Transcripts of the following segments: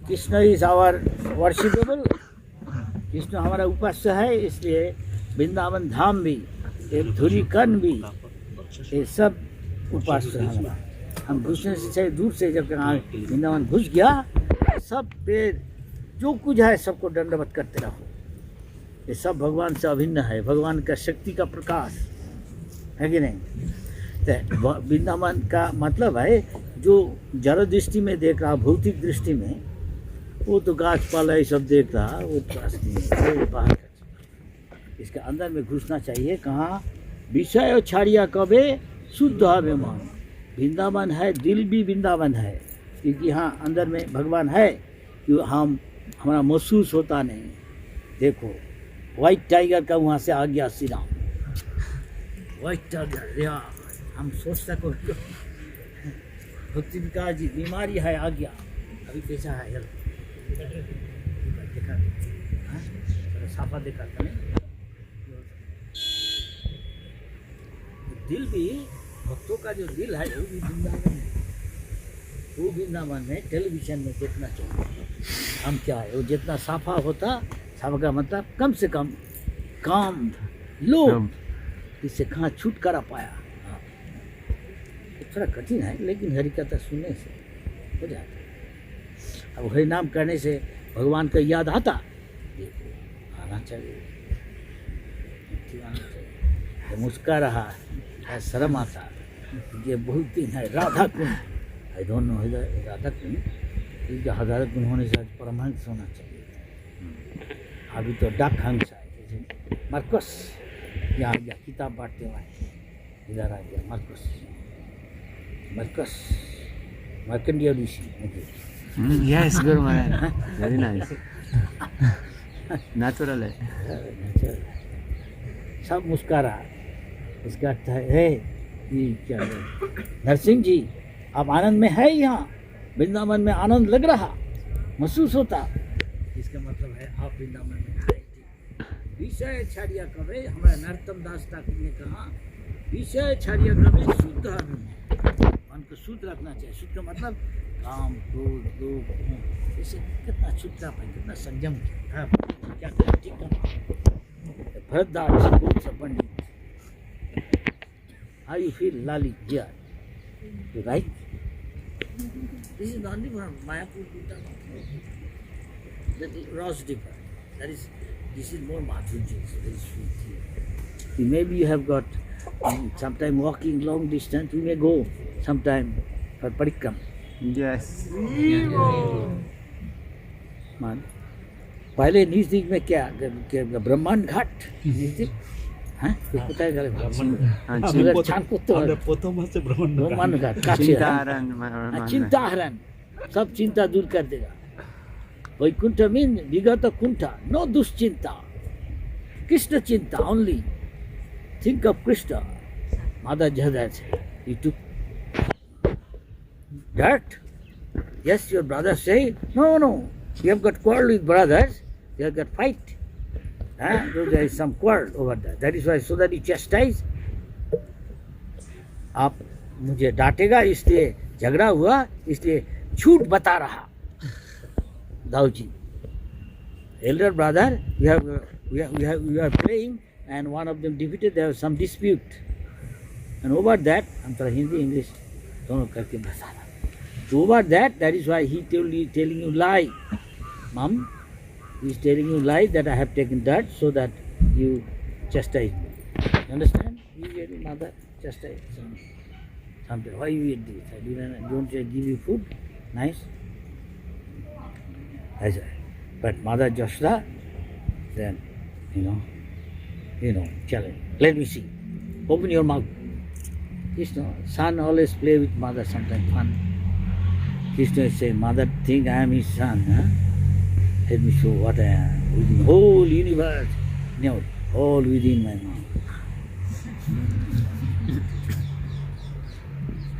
Krishna is our worshipable, Krishna हमारा उपास्य है, इसलिए वृंदावन धाम भी, एक धुरी कण भी, ये सब उपास्य है हमारा। हम घुसने से दूर से जब वृंदावन घुस गया, सब पेड़ जो कुछ है सबको दंडवत करते रहो। ये सब भगवान से अभिन्न है, भगवान का शक्ति का प्रकाश है कि नहीं। तो वृंदावन का मतलब है जो जड़ दृष्टि में देख रहा, भौतिक दृष्टि में वो तो गाछ पाला ये सब देख रहा, वो पास नहीं, वो बाहर का। इसके अंदर में घुसना चाहिए। कहाँ? विषय छाड़िया कबे शुद्ध अभिमान। वृंदावन है, दिल भी वृंदावन है, क्योंकि हाँ अंदर में भगवान है कि हमारा महसूस होता नहीं। देखो व्हाइट टाइगर का वहाँ से आ गया श्री राम, व्हाइट टाइगर या हम सोच सको भक्ति विकास जी बीमारी है, आ गया अभी कैसा है देखा, साफा देखा था नहीं। दिल भी भक्तों का जो दिल है वो भी वृंदावन है, वो वृंदावन में टेलीविजन में देखना चाहिए। हम क्या है, वो जितना साफा होता, साफा का मतलब कम से कम काम लोग, इससे कहाँ छुटकारा पाया। थोड़ा कठिन है लेकिन हरि कथा सुनने से हो जाता है। अब हरि नाम करने से भगवान का याद आता, देखो आना चाहिए, तो मुस्कुरा रहा है, शर्म आता। ये बहुत दिन है Radha Kund, I don't know Radha Kund, क्योंकि राधा कुंड होने से परमहंस होना चाहिए। अभी तो डाक हंस है, मार्कस यहाँ आ गया, किताब बांटते हुए इधर आ गया मार्कस, मार्कस मार्कंडेय ऋषि। Yes Guru Maharaj, very nice, natural है, सब मुस्कुरा। इसका अर्थ है ये क्या है, नरसिंह जी आप आनंद में है, यहाँ वृंदावन में आनंद लग रहा, महसूस होता, इसका मतलब है आप वृंदावन में आए थे। विषय छाड़िया कवे, हमारा नरोत्तम दास ठाकुर ने कहा, विषय छाड़िया कवे शुद्ध अभिमान, मन को शुद्ध रखना चाहिए। शुद्ध का मतलब काम, क्रोध, लोभ, इसे कितना शुद्धता है, कितना संयम क्या भरतदास बहुत सा पंडित। How you feel, Lali? Yeah. You right? This is not different. Mayapur, that is rose different. This is more madhurya, very sweet here. Maybe you have got sometime walking long distance. You may go sometime for parikram. Yes मान पहले नजदीक में क्या ब्रह्मांड घाट नजदीक, हाँ पता है ब्रह्मांड घाट चिंताहरण, सब चिंता दूर कर देगा। वैकुंठ मीन विगत कुंठ, नो दुश्चिंता, कृष्ण चिंता ओनली, थिंक ऑफ कृष्ण। माता जहदा you took dirt? Yes, your brother say, no, you have got quarrel with brothers, you have got fight. So there is some quarrel over there. That is why, so that you chastise. आप मुझे डांटेगा इसलिए झगड़ा हुआ, इसलिए झूठ बता रहा। Dauji, elder brother, we are playing, and one of them defeated. There was some dispute, and over that, I'm sorry, Hindi, English, दोनों करके बता रहा। So over that is why he telling you lie, Mom. He is telling you lie that I have taken dirt so that you chastise me. You understand? You get your mother chastise something. Why you eat this? I don't give you food. Nice. That's right. But Mother Joshua, then challenge. Let me see. Open your mouth. Krishna, son always play with mother, sometimes fun. Krishna is saying, Mother think I am his son. Huh? Let me show what I am. Within the whole universe. No, all within my mouth.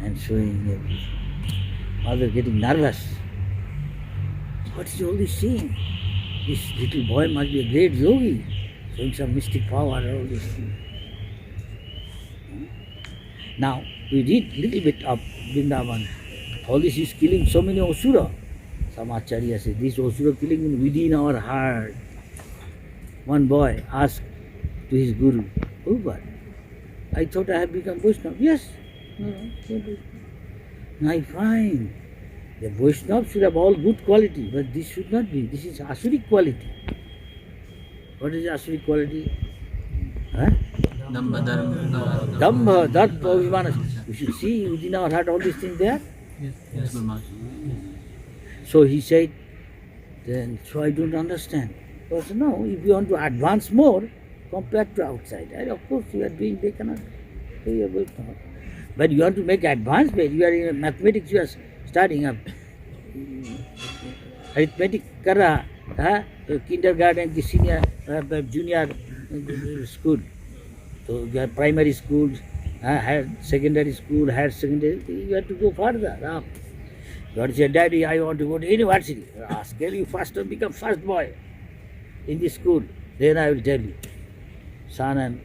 And showing everything. Mother getting nervous. What is all this seeing? This little boy must be a great yogi, showing some mystic power and all this thing. Now, we read little bit of Vrindavan. All this is killing so many asura. some acharya say, this Asura killing is within our heart. One boy asked to his guru, oh, but I thought I have become Vaishnava. Yes, no, I find the Vaishnava should have all good quality, but this should not be. This is Asuric quality. What is Asuric quality? Huh? Dhamma, dharma. Dhamma, Dharma, Abhimana. You should see within our heart all these things there. Yes, Guru Maharaj. So he said, then, so I don't understand. I said, no, if you want to advance more compared to outside, and of course you are doing, they cannot be able to. But you want to make advancement, you are in mathematics, you are starting up. Arithmetic kar raha, kindergarten, senior, junior school. So you have primary school, higher secondary school, higher secondary, you have to go further up. You want to say, Daddy, I want to go to university. Ask, can you first become first boy in the school? Then I will tell you. Son and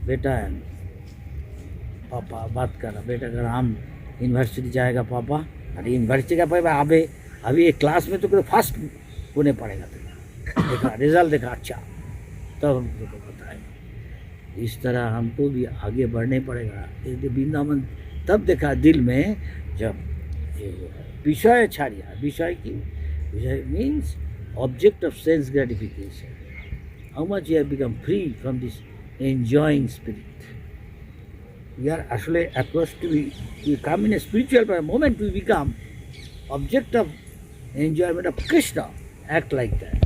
beta and papa, बात कर रहा, बेटा अगर हम university जाएगा पापा, अरे university का पापा अभी एक क्लास में तो कोई फर्स्ट होने पड़ेगा तुझे, देखा रिजल्ट देखा अच्छा, तब हम तुमको बताएं। इस तरह हमको भी आगे बढ़ने पड़ेगा। वृंदावन तब देखा दिल में जब विषय छा गया, विषय की विषय means object of sense gratification. How much you have become free from this enjoying spirit. We are actually supposed to be, we come in a spiritual moment, we become object of enjoyment of Krishna. Act like that.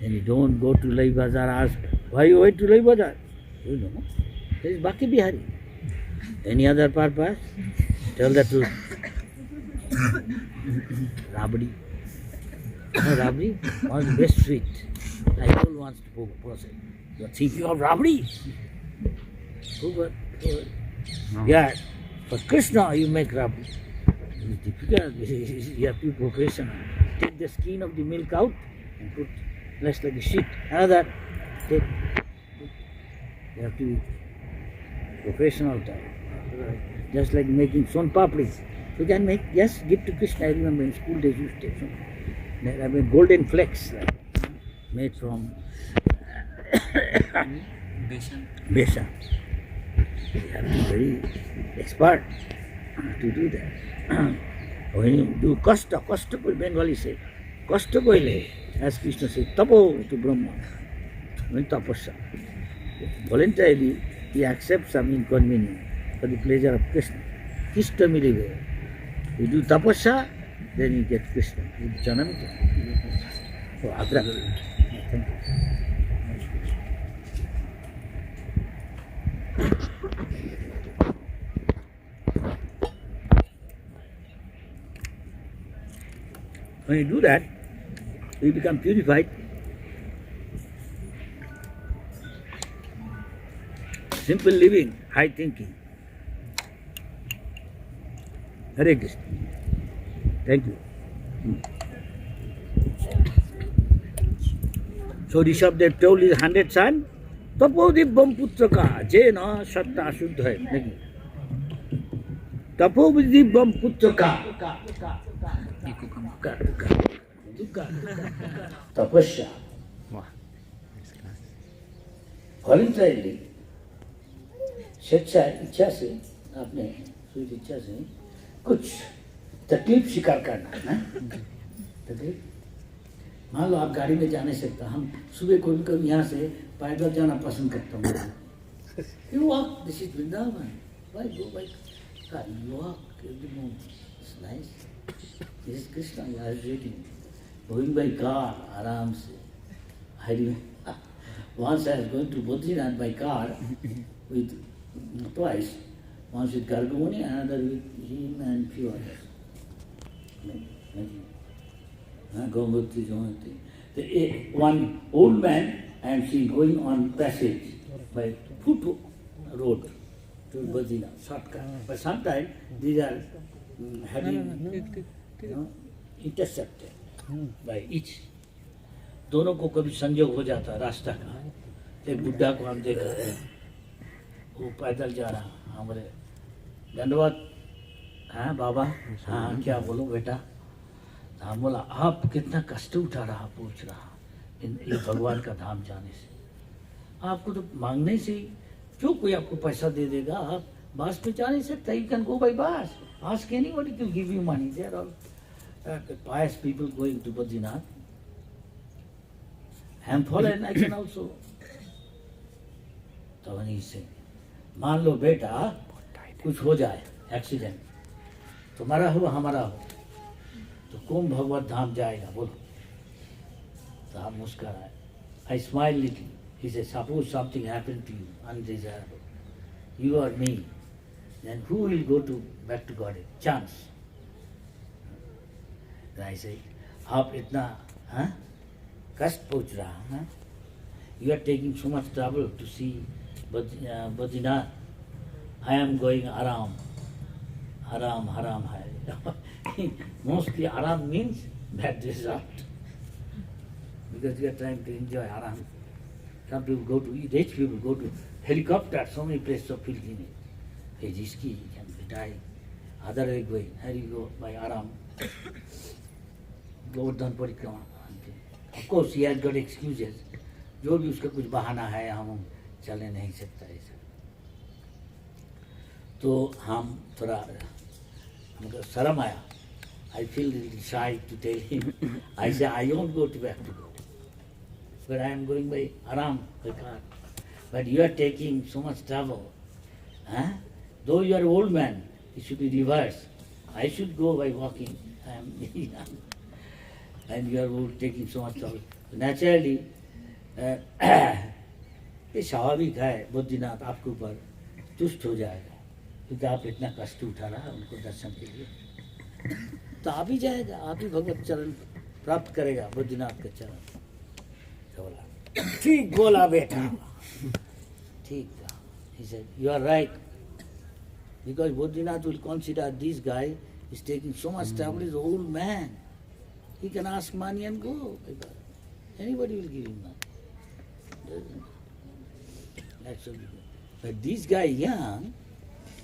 And you don't go to Lai Bazar, ask, why you went to Lai Bazar? You know, there is Baki Bihari. Any other purpose? Tell the truth. Rabdi. No, Rabdi was the best sweet. I all wants to process. You are thinking of Rabdi? No. Yeah, for Krishna you make Rabdi. It's difficult. You have to be professional. Take the skin of the milk out and put less like a sheet. Another, take. You have to be professional type. Just like making son papri. You can make, yes, give to Krishna. I remember in school days you used to take some. I mean, golden flakes made from besan. You have to be very expert to do that. When you do kasta Bengali say, kasta koile, as Krishna says, tapo to Brahma, when tapasya. Voluntarily, he accepts some inconvenience for the pleasure of Krishna. Krishna milive. You do tapasya, then you get Krishna. Janamita. Oh, Agra. Thank you. When you do that, you become purified. Simple living, high thinking. Hare Krishna. Thank you. So Rishabdev told his 100 son, Tapodibbam putraka, jena satta ashuddha hai. Tapodibbam putraka. Tapasya. Voluntarily, स्वेच्छा इच्छा से आपने sweet इच्छा से कुछ तकलीफ स्वीकार करना है। तकलीफ मान लो आप गाड़ी में जा नहीं सकता, हम सुबह कभी कभी यहाँ से पैदल जाना पसंद करता हूँ। You walk, this is Vrindavan. Why go by car? You walk every morning. It's nice. This is Krishna. You are waiting. Going by car, आराम से. I remember once I was going to Badrinath by car with twice. Once with Gargamuni, another with him and few others. One old man and she going on passage by foot road to Badrinath, shortcut. But sometimes these are having intercepted by each. दोनों को कभी संयोग हो जाता रास्ता का। एक बुढ़ा को हम देखा, वो पैदल जा रहा, हमारे दंडवत हाँ बाबा, हाँ क्या बोलो बेटा। हम बोला आप कितना कष्ट उठा रहा पूछ रहा ये भगवान का धाम जाने से। आपको तो मांगने से ही जो कोई आपको पैसा दे देगा, आप बस पे जा नहीं सकता। You can go by bus, ask anybody to give you money. They are all pious people going to Badrinath. I am fallen, I can also. तो वही से मान लो बेटा कुछ हो जाए एक्सीडेंट, तुम्हारा हो हमारा हो, तो कौन भगवत धाम जाएगा बोलो। तो हम मुस्कुराए। I smiled little. He said, suppose something happened to you, undesirable, you or me, then who will go to back to God? Chance. Then I say, आप इतना हाँ कष्ट पहुँच रहा हाँ, you are taking so much trouble to see Badrinath. I am going aram. Haram, haram hai. Mostly aram means bad result. Because you are trying to enjoy aram. Some people go to, rich people go to helicopter, so many places of pilgrimage. Hey, risky, can die. Other way going, here you go by aram. Govardhan Parikrama. Of course, he has got excuses. जो भी उसका कुछ बहाना है, हम चले नहीं सकता ऐसा। तो हम थोड़ा हमको शर्म आया। I feel little shy to tell him. I say I won't go to back to God, but I am going by aram by car. But you are taking so much trouble. Huh? Though you are an old man, it should be reversed. I should go by walking. I am young, and you are old, taking so much trouble. Naturally, ये स्वाभाविक है बुद्धिनाथ आपके ऊपर तुष्ट हो जाएगा, क्योंकि आप इतना कष्ट उठा रहा है उनको दर्शन के लिए। तो आप ही जाएगा, आप ही भगवत चरण प्राप्त करेगा, बुद्धिनाथ के चरण। तो बोला ठीक बोला बेटा, ठीक था। He said, you are right, because Buddhinath will consider this guy is taking so much trouble. He's an old man. He can ask money and go. Anybody will give him money. That's all. But this guy young,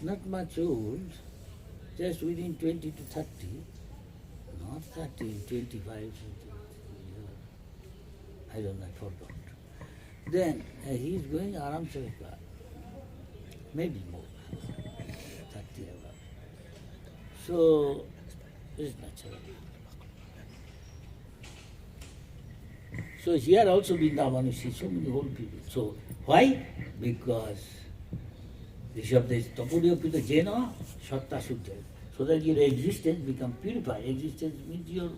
not much old, just within 20 to 30, not 30, 25, I don't know, I forgot. Then he is going Aram Sarikar, maybe more, 30 above. So, it's natural. So here also Vrindavan, you see so many old people. So why? Because the Shabda is Tapodiyapita Jena Shatta Shuddha. So that your existence become purified. Existence means your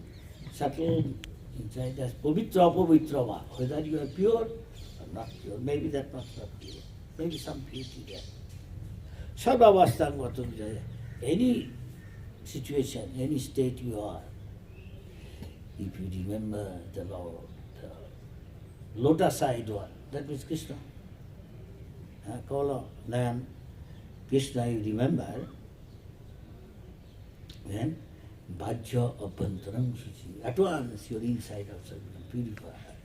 subtle inside as Pavitra Pavitrava. Whether you are pure or not pure. Maybe that much not pure. Maybe some purity there. Sarvavasthan Vatam Jaya. Any situation, any state you are, if you remember the Lord, lotus-eyed one, that means Krishna. Call a name Krishna, you remember, when Bhajya Abhantaram Shuchi, at once your inside also becomes purified.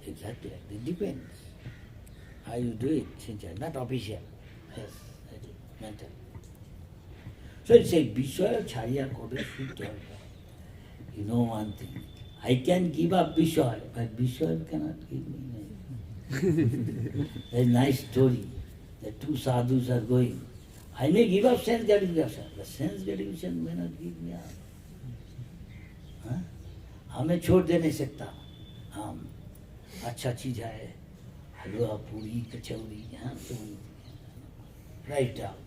Exactly, it depends how you do it, sincere, not official. Yes, mental. So it says, Vishwaya Chariya Kobe Shuddha. You know one thing. I can give up Vishal, but Vishal cannot give me. There's a nice story. The two sadhus are going. I may give up sense gratification, but sense gratification may not give me up. हमें छोड़ दे नहीं सकता। हम अच्छा चीज है, हलवा पूरी कचौरी यहाँ तो right up.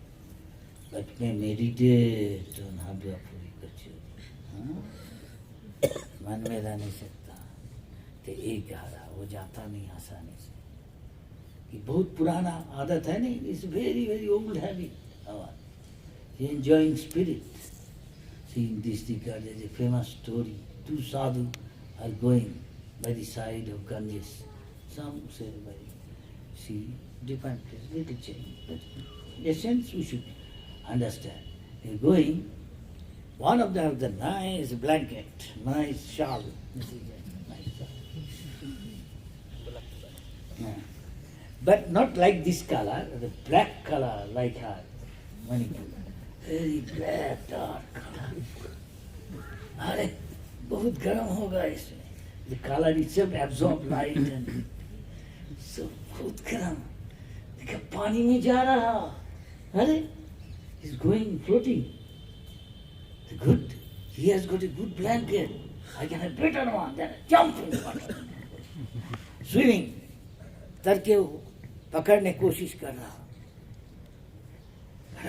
But may meditate on हलवा पूरी कचौरी। मन में रह नहीं सकता, तो एक हारा वो जाता नहीं आसानी से। ये बहुत पुराना आदत है नहीं, it's very very old habit our enjoying spirit. See in this regard there is a famous story. Two sadhu are going by the side of Ganges. Some say by sea, different place, little change. But in essence we should understand. They are going. One of them has a nice blanket, nice shawl. This is a nice shawl. Yeah. But not like this color, the black color like her Manipur. Very black, dark. अरे बहुत गर्म होगा इसमें. The color itself absorbs light and so बहुत गर्म. देखा पानी में जा रहा. अरे he's going floating. The good. He has got a good blanket. I can have better one than jump in the water. Swimming. तरके वो पकड़ने कोशिश कर रहा.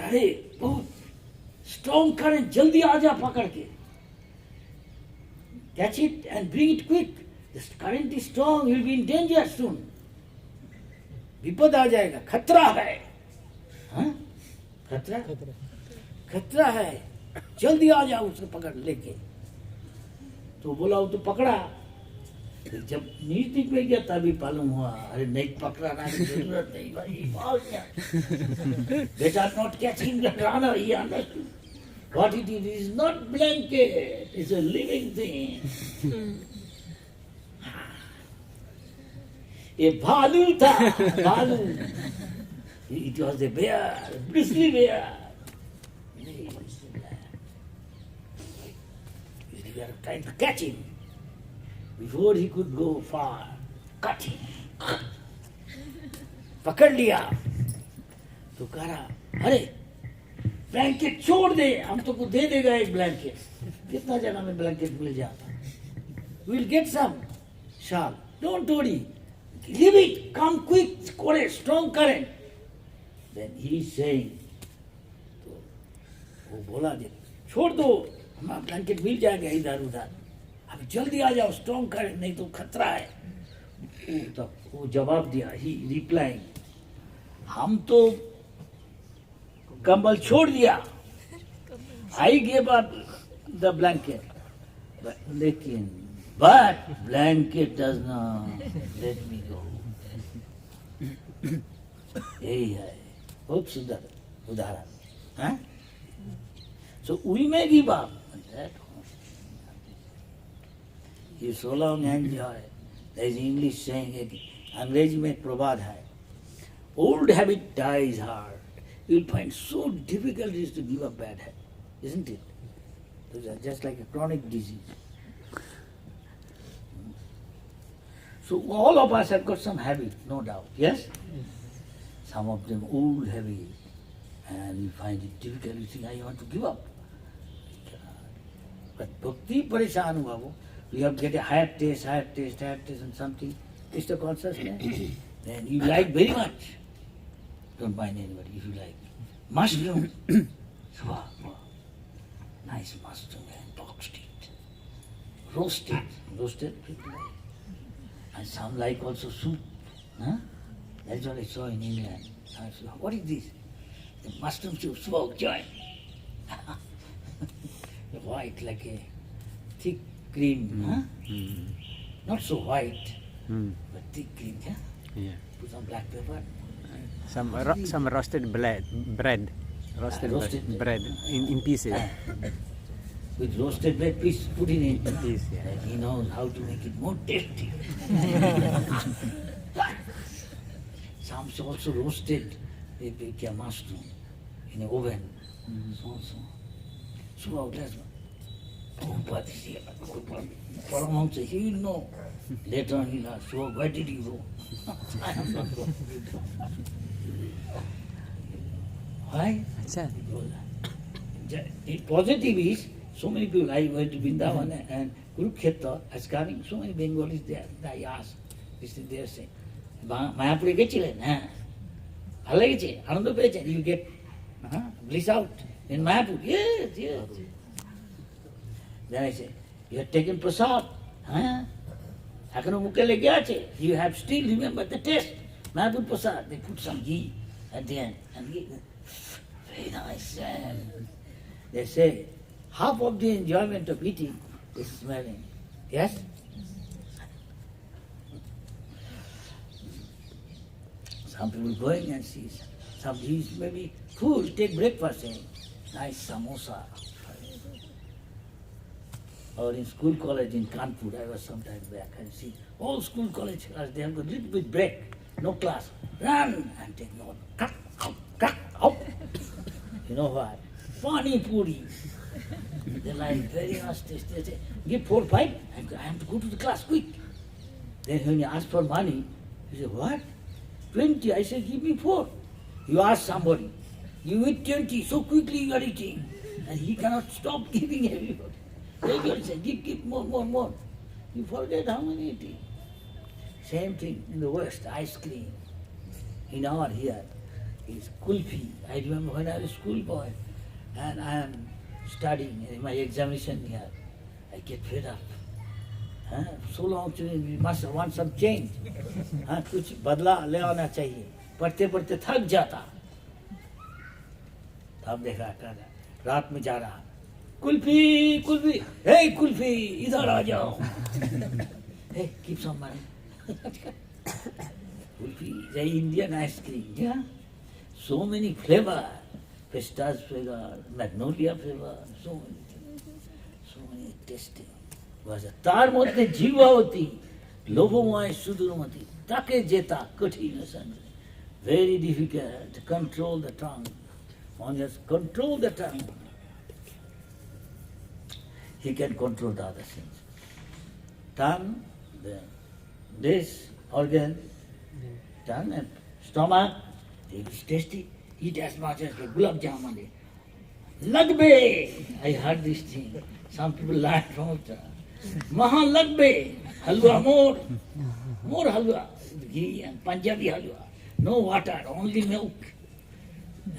अरे बहुत strong current, जल्दी आ जा पकड़ के. Catch it and bring it quick. The current is strong, you'll be in danger soon. विपद आ जाएगा, खतरा है. हाँ? खतरा? खतरा है. जल्दी आ जाओ उसको पकड़ लेके. तो बोला वो तो पकड़ा. जब नजदीक में गया तभी मालूम हुआ अरे नहीं पकड़ाना की जरूरत नहीं भाई भाग गया. बेटा not catching the runner, he understood. What it is not blanket, it's a living thing. ये भालू था, भालू. It was a bear, a bristly bear. We were trying to catch him. Before he could go far, cut him. पकड़ लिया. तो कह रहा अरे ब्लैंकेट छोड़ दे, हम तो को दे देगा एक ब्लैंकेट. कितना जगह में ब्लैंकेट मिल जाता. We'll get some shawl. Don't worry. Leave it. Come quick. Score strong current. Then he is saying, तो वो बोला दे छोड़ दो, हमारा ब्लैंकेट मिल जाएगा इधर उधर. अब जल्दी आ जाओ, स्ट्रॉन्ग करंट नहीं तो खतरा है. वो जवाब दिया. ही रिप्लाइंग, हम तो कंबल छोड़ दिया. I gave up the blanket. लेकिन but blanket does not let me go. यही है बहुत सुंदर उदाहरण. So we may give up. You so long enjoy. There is English saying, अंग्रेजी में एक प्रवाद है. Old habit dies hard. You'll find so difficult it is to give up bad habit, isn't it? It's just like a chronic disease. So all of us have got some habit, no doubt. Yes? Some of them old habit, and you find it difficult. You think, I want to give up. But bhakti parishan hua wo. You have to get a higher taste and something. It's the consciousness. Then you like very much. Don't mind anybody if you like. Mushroom. Wow, wow. Nice mushroom and boxed it. Roasted people like. And some like also soup. Huh? That's what I saw in England. I said, what is this? The mushroom soup, smoke joint. White like a thick cream, huh? Not so white, but thick cream, yeah? Yeah. Put some black pepper. Some roasted bread. Roasted bread in pieces. With roasted bread, please put it in. Piece, yeah. And he knows how to make it more tasty. Some also roasted a mushroom in an oven. So that's Paramahamsa, he will know. Later on he'll ask, so where did you go? I am not going. Why? Positive is, so many people, I went to Vrindavan and Kurukshetra, as coming, so many Bengalis there. I asked, this is their saying, Mayapuri gechilen, bhalo geche, anando peyechen, you get bliss out in Mayapur. Yes. Then I say, you have taken prasad. You have still remember the taste. Mayapur prasad, they put some ghee at the end. And ghee, very nice. They say, half of the enjoyment of eating is smelling. Yes? Some people going and see, some he's maybe full, take breakfast, saying, nice samosa. Or in school college in Kanpur, I was sometime back, and see all school college class, they have got a little bit break, no class. Run and take note. Crack, out. You know what? Pani puri. They like very much tasty. They say, give 4, 5, I have to go to the class quick. Then when you ask for money, you say, what? 20. I say, give me 4. You ask somebody, you eat 20, so quickly you are eating. And he cannot stop giving everybody. Everybody says, give more. You forget how many eating. Same thing in the West, ice cream. In our here is kulfi. I remember when I was a schoolboy and I am studying in my examination here, I get fed up. So long we must want some change. कुछ बदला ले आना चाहिए. पढ़ते पढ़ते थक जाता. तब देखा कर रात में जा रहा. कुल्फी, hey कुल्फी, इधर आ जाओ. Hey, keep some money. Kulfi, the Indian ice cream, yeah? So many flavor, pistache flavor, magnolia flavor, so many things, so many tasting. तार मध्य जीवा होती, लोभमय सुदूरमती, ताके जेता कठिन संग. Very difficult to control the tongue. One has control the tongue. He can control the other things. Tongue, this organ, tongue and stomach, it is tasty. Eat as much as the gulab jamun. Lagbe! I heard this thing. Some people learn from it. Maha lagbe! Halwa more halwa. Ghee and Punjabi halwa. No water, only milk.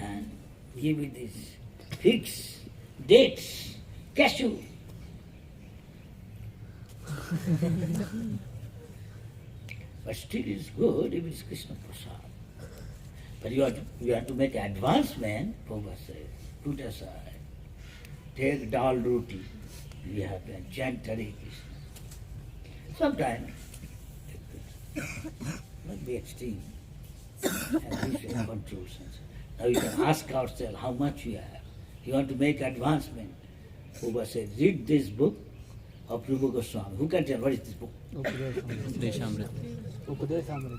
And give it this figs, dates, cashew. But still it's good if it's Krishna Prasad. But you have to make advancement, Prabhupada says. Put aside. Take dal roti. You have to chant Hare Krishna. Sometimes might be extreme. And we should control sense. Now you can ask ourselves how much we have. You want to make advancement. Prabhupada said, read this book of Rupa Goswami. Who can tell what is this book?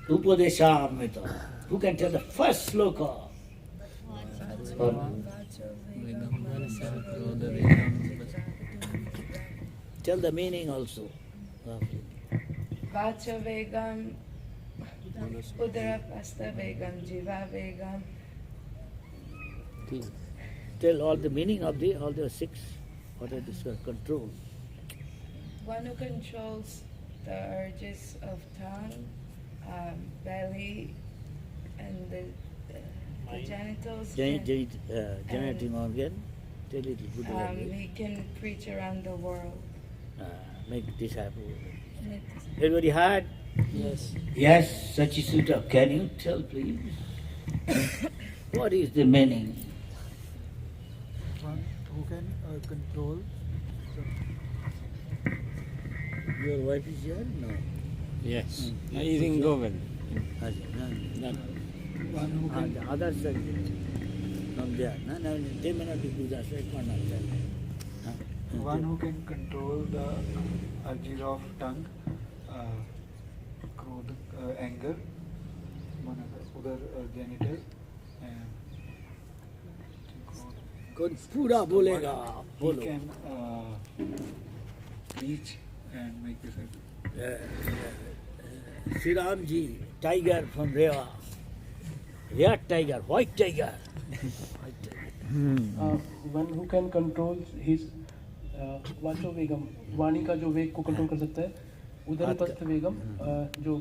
Upadeshamrita. Who can tell the first sloka? Tell the meaning also. Vacha Vegam, Udara Pasta Vegam, Jiva Vegam. Tell all the meaning of all the 6. What are these control? One who controls the urges of tongue, belly, and the genitals. Generating organ. Tell it good language. He can preach around the world. Make disciple. And Everybody heard? Yes. Yes, Sachisuta, can you tell please? What is the meaning? One who can control. Your wife is here? No. Yes. Eating Govind. One who can The others are from there. No, they may not be good as well. One who can control the urges of tongue, anger, other genital, and पूरा बोलेगा he बोलो. can preach and make disciples. Sri Ram ji, tiger from Rewa. Red tiger, white tiger. One who can control his वाचो वेगम, वाणी का जो वेग को control कर सकता है. उदरपस्थ वेगम, जो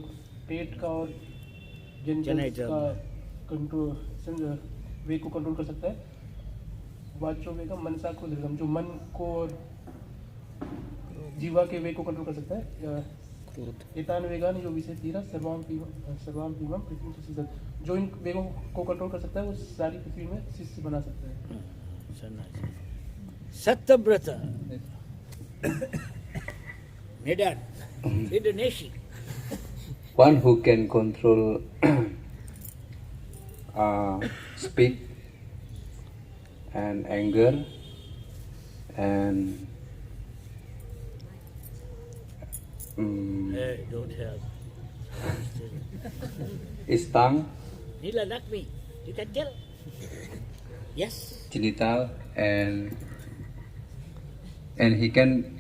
पेट का और जेनिटल्स का कंट्रोल वेग को कंट्रोल कर सकता है. वाचो वेगम, मनसा को वेगम, जो मन को और जीवा के वेग को कंट्रोल कर सकता है. एतान वेगान जो विषय तीरा सर्वाम पीवम पृथ्वी से सिद्ध, जो इन वेगों को कंट्रोल कर सकता है वो सारी पृथ्वी में शिष्य बना सकता है. Satyavrata. Nidan. Indonesia. One who can control speed and anger and Hey, don't help. his tongue, Nila Lakmi. You can tell. Yes. genital and he can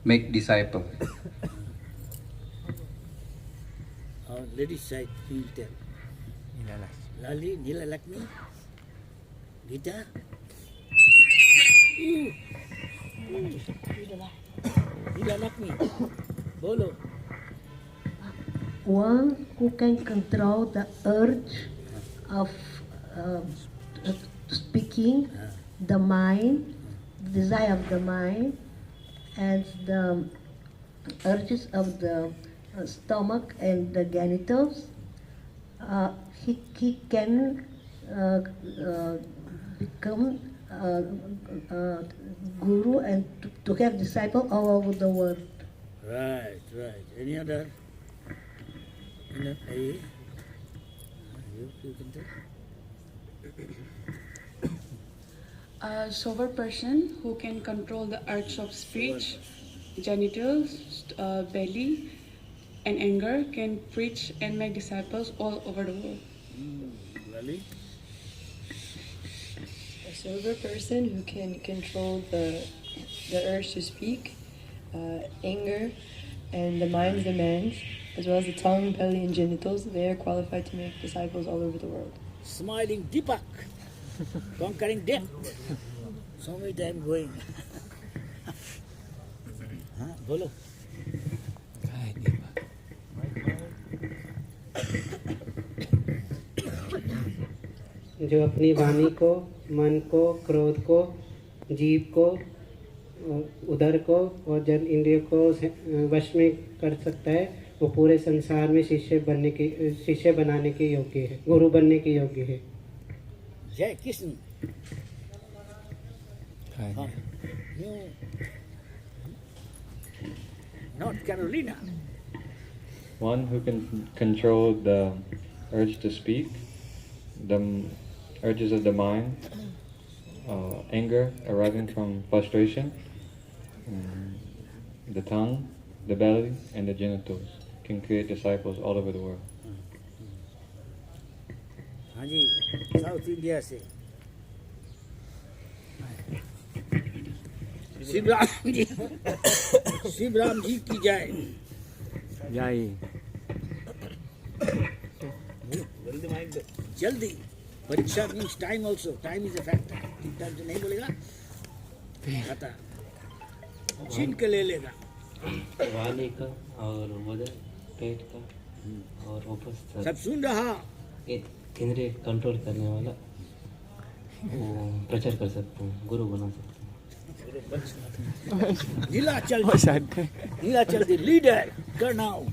make disciple. Ladies side, he will tell. Lali, Nila Lakshmi, Gita. Nila Lakshmi, bolo. One who can control the urge of speaking, the mind, the desire of the mind, and the urges of the stomach and the genitals. He can become guru and to have disciples all over the world. Right. Any other? You can tell. A sober person who can control the urge of speech, genitals, belly, and anger can preach and make disciples all over the world. Lali? A sober person who can control the urge to speak, anger, and the mind's demands, as well as the tongue, belly, and genitals, they are qualified to make disciples all over the world. Smiling Deepak, conquering death. So many times going. Bolo. जो अपनी वाणी को, मन को, क्रोध को, जीभ को, उदर को और जन इंद्रियों को वश में कर सकता है, वो पूरे संसार में शिष्य बनाने के योग्य है, गुरु बनने के योग्य है. जय Krishna. North Carolina. One who can control the urge to speak, the urges of the mind, anger arising from frustration, the tongue, the belly, and the genitals can create disciples all over the world. हाँ जी, south India से शिवराम जी की जय. जल्दी. परीक्षा means time also. Time is a factor. ठीक time से नहीं बोलेगा खाता छीन के ले लेगा. वाणी का और उधर पेट का और उपस्थ सब सुन रहा. इंद्रिय कंट्रोल करने वाला वो प्रचार कर सकते हैं, गुरु बना सकते हैं. Nilachal the leader. Now.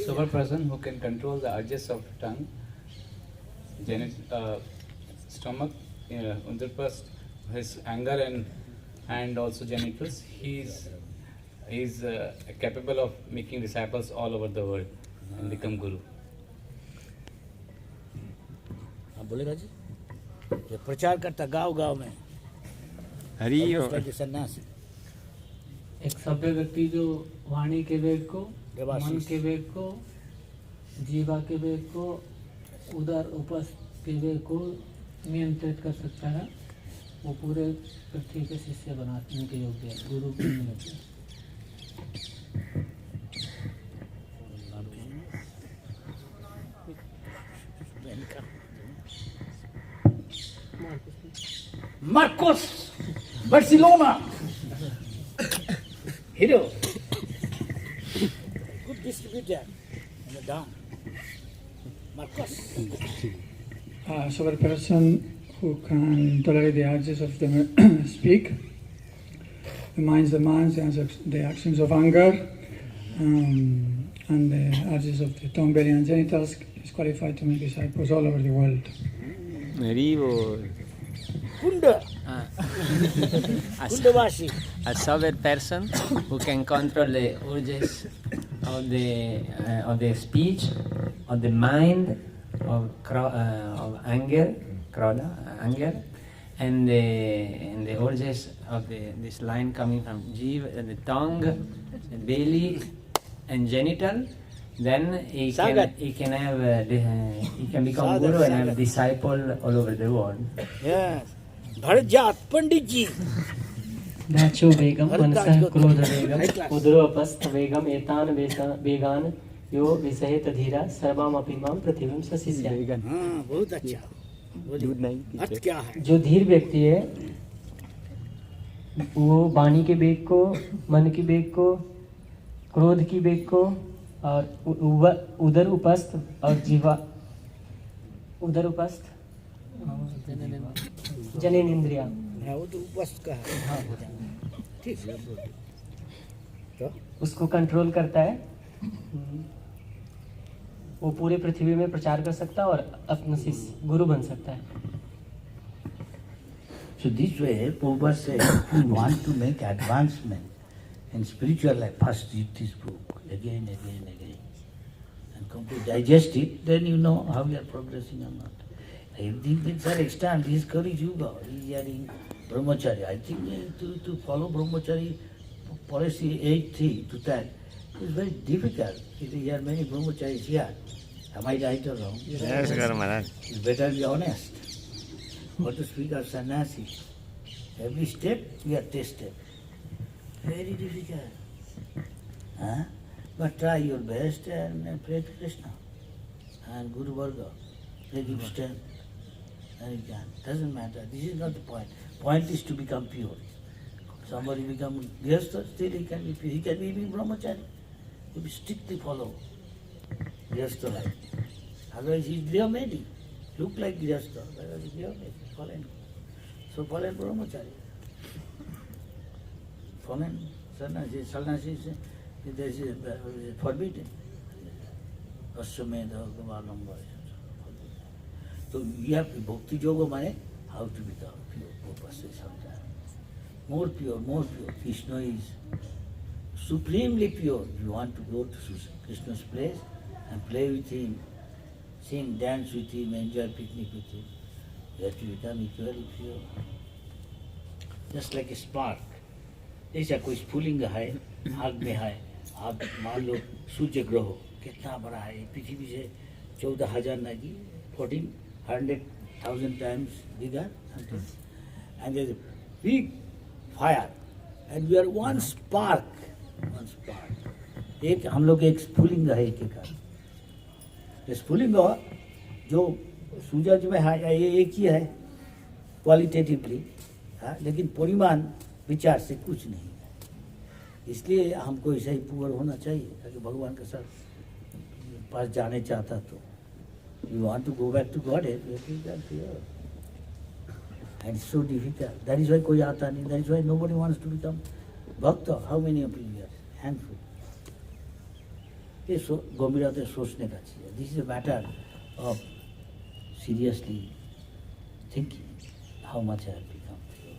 Sober person who can control the urges of tongue, stomach, underpust, his anger and also genitals. He's capable of making disciples all over the world and become guru. आप बोलेगा जी. ये प्रचार करता गांव में. सन्यासी. एक सभ्य व्यक्ति जो वाणी के वेग को, मन के वेग को, जीवा के वेग को, उदर उपस्थ के वेग को नियंत्रित कर सकता है, वो पूरे पृथ्वी के शिष्य बनाने के योग्य है, गुरु के योग्य है. Marcos, Barcelona. Hero. Good distributor. And down. Marcos. So a person who can tolerate the urges of the speak, the mind's demands, the actions of anger, and the urges of the tongue, belly, and genitals is qualified to make disciples all over the world. A sober person who can control the urges of the speech, of the mind, of anger, and the urges of this line coming from jiva, the tongue, the belly, and genital then he Sagar. can have he can become Sagar, guru and Sagar. have disciple all over the world. Yes. Bharat Pandit ji. Nacho Begam, Mansa Bharat Krodha High Begam, class. Udropast Begam, Etan Began, Yo Visahet Adhira, Sarvam Apimam, Prativim Sasisya. हाँ बहुत अच्छा बोलिए अर्थ क्या है जो धीर व्यक्ति है वो वाणी के वेग को, मन की वेग को, क्रोध की वेग को और उदर उपस्थ और जीवा उदर उपस्थ जनेन्द्रिया हाँ वो तो उपस्थ का है हाँ ठीक है तो उसको कंट्रोल करता है वो पूरे पृथ्वी में प्रचार कर सकता है और अपना शिष्य गुरु बन सकता है So this way, Prabhupada said, if you want to make advancement in spiritual life, first read this book again, and come to digest it, then you know how you are progressing or not. If things are extant, this is Kali Yuga, he is in Brahmachari. I think to follow Brahmachari policy 8.3 to that is very difficult. There are many Brahmacharis here. Am I right or wrong? Yes, Guru Maharaj. It's better be honest. Or to speak of sannyasi. Every step we are tested. Very difficult. Huh? But try your best and pray to Krishna. And Guru Varga. They give strength. And you can. Doesn't matter. This is not the point. Point is to become pure. Somebody become grihastha, still he can be pure. He can be even brahmachari. He will strictly follow grihastha life. Otherwise he is grihmedi. Look like grihastha, but he is grihmedi. Fallen. So fallen brahmachari. Fallen sannyasi is forbidden. Aswamedha, Gavalamba. So we have to bhakti yoga mane how to become pure. Prabhupada says sometimes. More pure, more pure. Krishna is supremely pure. You want to go to Krishna's place and play with him, sing, dance with him, enjoy picnic with him. You have to become equally pure. Just like a spark. जैसा कोई स्फुलिंग है, आग में है, आप मान लो सूर्य ग्रह कितना बड़ा है, पृथ्वी से 14,000 नहीं, 1,400,000 times bigger, and there's a big fire, and we are one spark. एक हम लोग एक स्फुलिंग है एक का, स्फुलिंग जो सूरज में है ये एक ही है क्वालिटेटिवली, लेकिन परिमाण विचार से कुछ नहीं है, इसलिए हमको ऐसा ही पुअर होना चाहिए ताकि भगवान के साथ पास जाने चाहता तो you want to go back to Godhead, you have to become pure. And it's so difficult. That is why कोई आता नहीं. That is why nobody wants to become bhakta. How many of you are? Handful. ये गंभीरता सोचने का चीज़ है. This is a matter of seriously thinking how much I have become pure.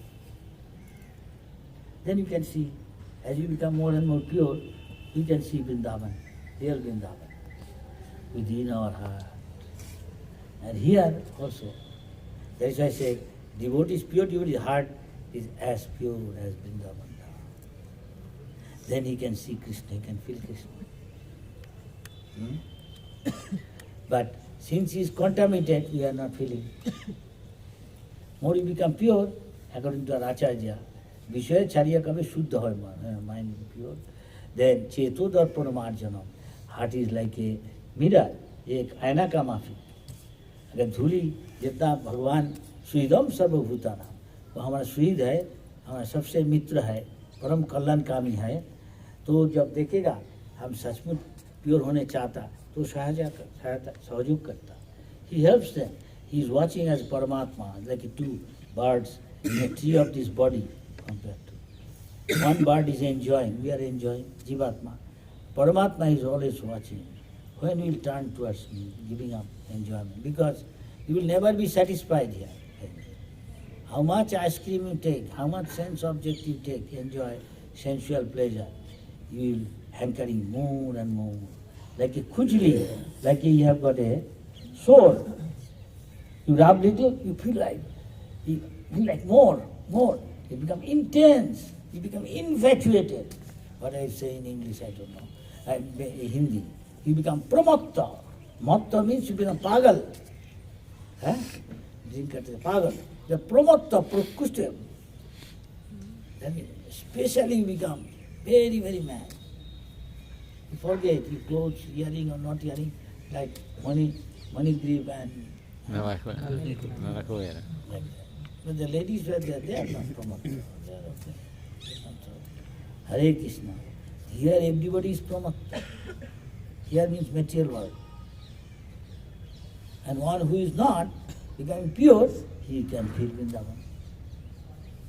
Then you can see, as you become more and more pure, you can see Vrindavan, real Vrindavan, within our heart. And here also, that is why I say, devotee's pure devotee's heart is as pure as Vrindavan. Then he can see Krishna, he can feel Krishna. But since he is contaminated, we are not feeling. More you become pure, according to our Acharya, Vishaya Charya Kave Shuddha hoy mind pure. Then Cheto Darpana Marjanam, heart is like a mirror, एक आयना का माफी. अगर धूली जितना भगवान सुहृदम सर्वभूतानां, वो हमारा सुहृद है, हमारा सबसे मित्र है, परम कल्याणकामी है, तो जब देखेगा हम सचमुच प्योर होने चाहता तो सहयोग करता. He helps them. He is watching as Paramatma, like two birds in a tree of this body compared to. One bird is enjoying, we are enjoying, Jivatma. Paramatma is always watching. When will turn towards me, giving up enjoyment? Because you will never be satisfied here. How much ice cream you take, how much sense object you take, enjoy sensual pleasure, you will hankering more and more. Like a kujli, like you have got a sword. You rub little, you feel like more. You become intense, you become infatuated. What I say in English, I don't know. Hindi. you become pramokta. Mokta means you become pagal. Drink at the pagal. The pramokta, prakushtya. Then especially you become very, very mad. You forget your clothes, hearing or not hearing, like money grip and like that. But the ladies were there, they are not pramokta. They are okay. Hare Krishna. Here everybody is pramokta. Here means material world. And one who is not becoming pure, he can feel Vrindavan.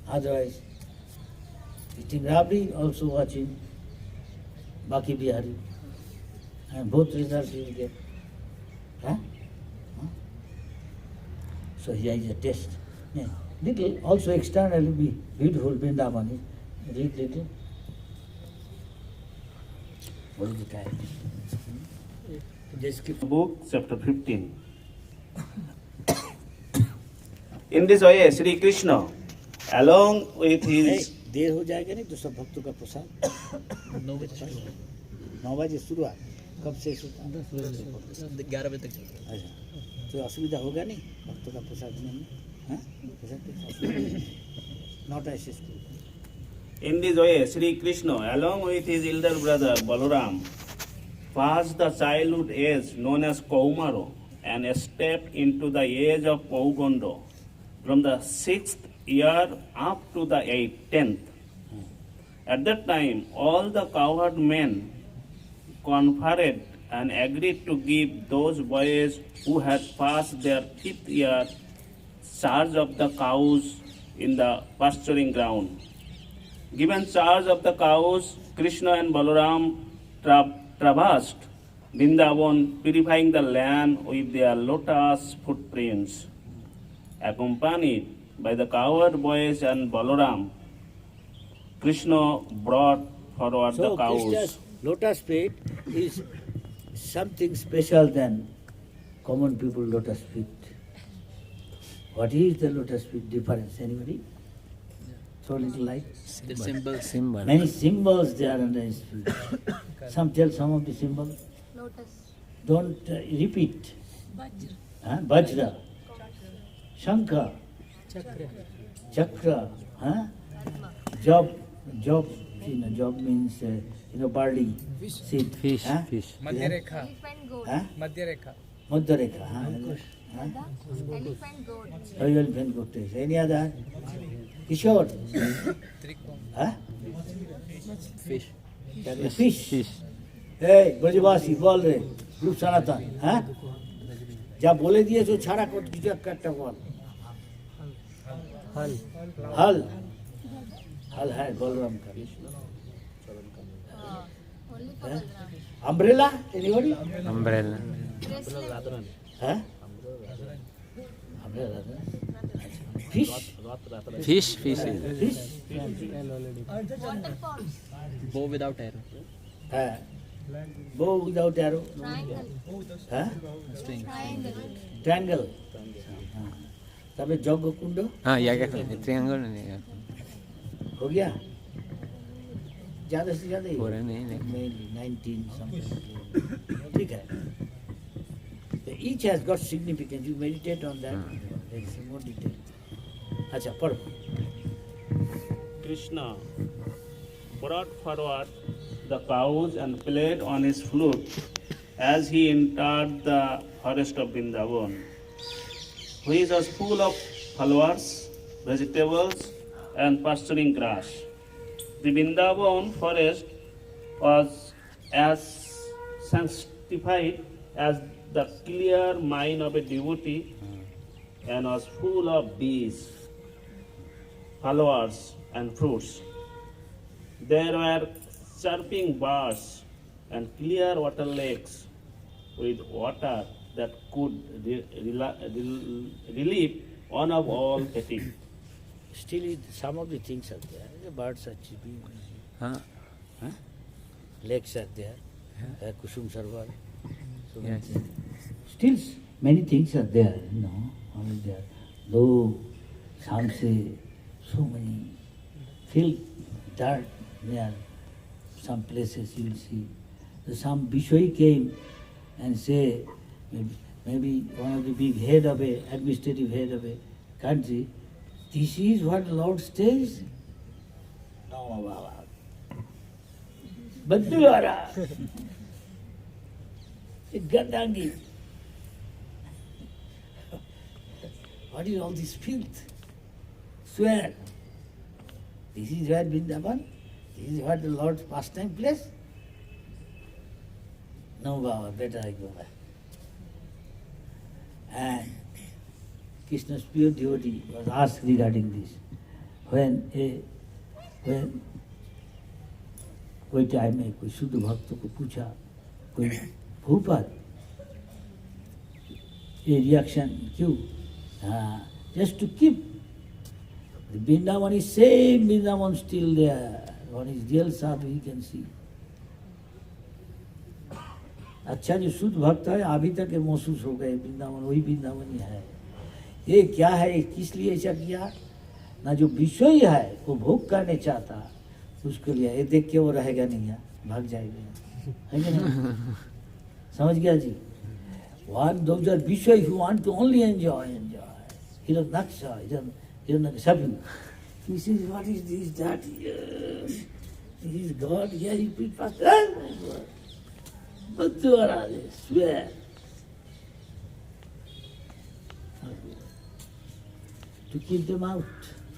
Otherwise, eating rabri, also watching Baki Bihari. And both results you will get. So here is a test. Yeah. Little, also externally be beautiful Vrindavan is. Read little. What is the time? Book, chapter 15. In this way, Sri Krishna, along with his... देर हो जाएगा नहीं तो सब भक्तों का प्रसाद 9 बजे शुरुआत कब से 11 बजे तक अच्छा तो असुविधा होगा नहीं भक्तों का प्रसाद में नॉट ऐसे In this way, Sri Krishna, along with his elder brother Balaram, passed the childhood age known as Kaumaro and stepped into the age of Paugondo from the 6th year up to the 10th. At that time, all the cowherd men conferred and agreed to give those boys who had passed their 5th year charge of the cows in the pasturing ground. Given charge of the cows, Krishna and Balaram traversed Vrindavan, purifying the land with their lotus footprints. Accompanied by the cowherd boys and Balaram, Krishna brought forward the cows. So Krishna's lotus feet is something special than common people lotus feet. What is the lotus feet difference? Anybody? Throw a little light. The symbol. Many symbols there under his feet. Tell some of the symbols. Lotus. Don't repeat. Vajra. Shankha. Chakra. Job. Job means barley. Seed. Fish. Madhyarekha. Madhyarekha. Madhyarekha. Elephant goat. Elephant goat. Any other? Kishore. Fish. Fish. Hey, Brajavasi, bol re. Group Sanatan. जा बोले दिए जो छाड़ा coat की कट्टा बोल हल है बलराम का umbrella anybody Umbrella. Umbrella fish Fish. Bow without arrow. Bow without arrow. Triangle. तबे जग कुंड triangle हो गया ज़्यादा से ज़्यादा पूरा नहीं mainly 19 something ठीक है so each has got significance. You meditate on that. There is more detail. अच्छा पढ़ो. Krishna brought forward the cows and played on his flute as he entered the forest of Vrindavan, which was full of flowers, vegetables, and pasturing grass. The Vrindavan forest was as sanctified as the clear mind of a devotee and was full of bees, flowers, and fruits. There were chirping birds and clear water lakes with water that could relieve one of all fatigue. Still, some of the things are there. The birds are chirping. Lakes are there. Kusum Sarwar. So Yes. Still, many things are there. All there. Though some say so many feel dirt near some places you will see some Bishoy came and say, maybe one of the big head of a administrative head of a country, this is what Lord stays? No, Baba. Badduara. Gandangi. What is all this filth? Swear. This is where Vrindavan? This is what the Lord's pastime place? No, Baba, better I go back. And Krishna's pure devotee was asked regarding this. When कोई time में कोई शुद्ध भक्त को पूछा, कोई भूपाल, ये reaction क्यों? Just to keep the Vrindavan is same Vrindavan still there. On his real sadhu he can see. अच्छा जो शुद्ध भक्त है अभी तक ये महसूस हो गए वृंदावन वही वृंदावन ही है। ये क्या है, किस लिए ऐसा किया? ना जो विषय है वो भोग करने चाहता उसके लिए ये देख के वो रहेगा नहीं, भाग जाएगा, है कि नहीं? समझ गया जी? those are विषय who want to only enjoy. He does not show, he does not shopping. He says, what is this, that? Yes. This is God, here you preach fast. But you are swear. To keep them out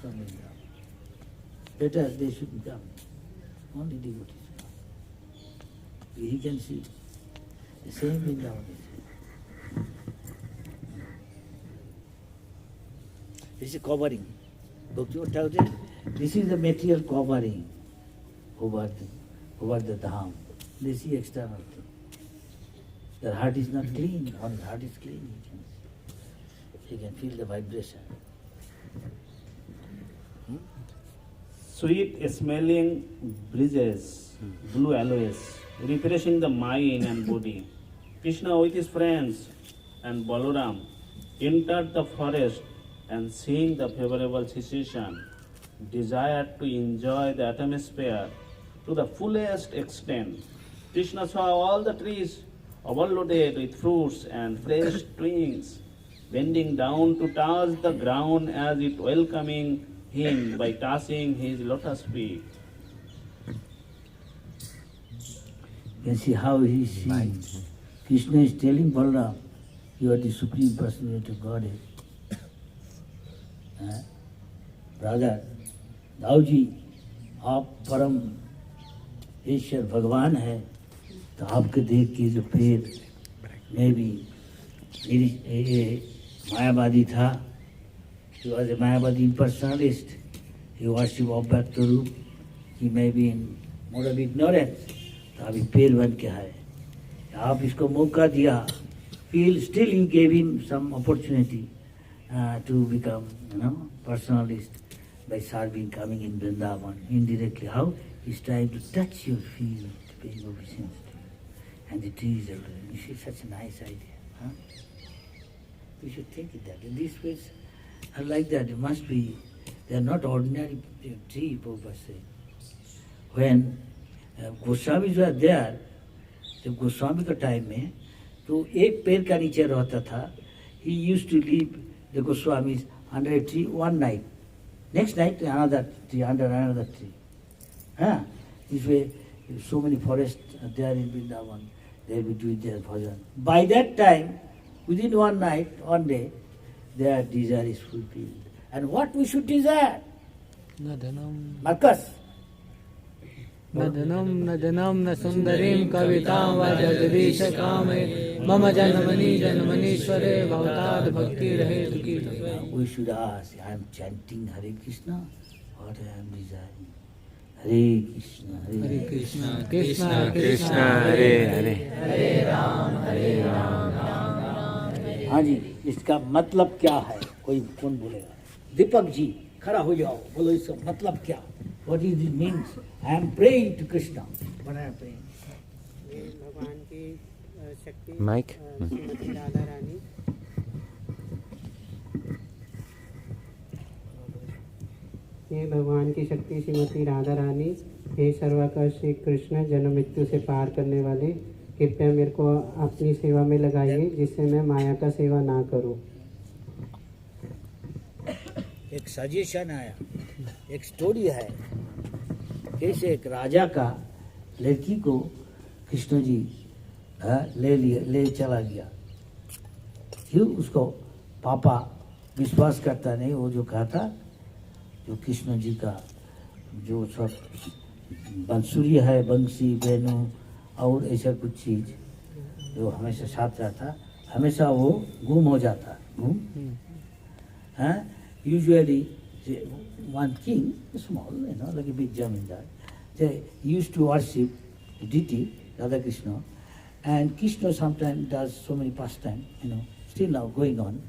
from Vrindavan. Better they shouldn't come. Only devotees come. He can see the same Vrindavan is. This is covering. This is the material covering over the Dham. This is external thing. Your heart is not clean. When the heart is clean, you can feel the vibration. Sweet smelling breezes, blue aloes, refreshing the mind and body. Krishna with his friends and Balaram entered the forest and seeing the favorable situation, desired to enjoy the atmosphere to the fullest extent. Krishna saw all the trees overloaded with fruits and fresh twigs, bending down to touch the ground as if welcoming him by touching his lotus feet. You can see how he is seeing. Krishna is telling Balaram, you are the Supreme Personality of Godhead. Brother, Dauji आप परम ईश्वर भगवान है, तो आपके देख के जो पेड़ में भी मायावादी था, he was a मायावादी impersonalist, he worship object रूप, he may be in mode of ignorance, तो अभी पेड़ बन के है, आप इसको मौका दिया, still you gave him some opportunity to become, personalist by serving, coming in Vrindavan indirectly. How? He's trying to touch your field, paying obeisance to you. And the trees are growing. You see, such a nice idea. Huh? We should think of that. In these ways are like that. It must be, they are not ordinary tree, Prabhupada said. When Goswamis were there, जब गोस्वामी का time में तो एक पेड़ का नीचे रहता था, he used to leave the Goswamis under a tree one night. Next night, another tree, under another tree. This way, so many forests are there in Vrindavan, they will be doing their bhajan. By that time, within one night, one day, their desire is fulfilled. And what we should desire? Marcus. न धनम न जनम न सुंदरीम कवितां व जगदीश कामे मम जनमनि जनमनीश्वरे भवताद भक्ति रहे सुखी। We should ask, I am chanting Hare Krishna, what I am desiring? Hare Krishna, Hare Krishna, Krishna Krishna Hare Hare, Hare Ram, Ram Ram Hare। हाँ जी, इसका मतलब क्या है? कोई कौन बोलेगा? दीपक जी, खड़ा हो जाओ, बोलो इसका मतलब क्या? What is it means? I am praying to Krishna. What I am praying? भगवान की शक्ति Mike? श्रीमती राधा रानी ये भगवान की शक्ति श्रीमती राधा रानी, हे सर्वाकर श्री कृष्ण जन्म मृत्यु से पार करने वाले, कृपया मेरे को अपनी सेवा में लगाइए जिससे मैं माया का सेवा ना करूं। एक सजेशन आया, एक स्टोरी है, कैसे एक राजा का लड़की को कृष्ण जी ले चला गया। फिर उसको पापा विश्वास करता नहीं, वो जो कहा था जो कृष्ण जी का जो सब बंसुरी है, बंसी वेणु और ऐसा कुछ चीज जो हमेशा साथ रहता, हमेशा वो गुम हो जाता। Usually one king, small, like a big jamindar, they used to worship deity Radha Krishna, and Krishna sometimes does so many pastimes, still now going on.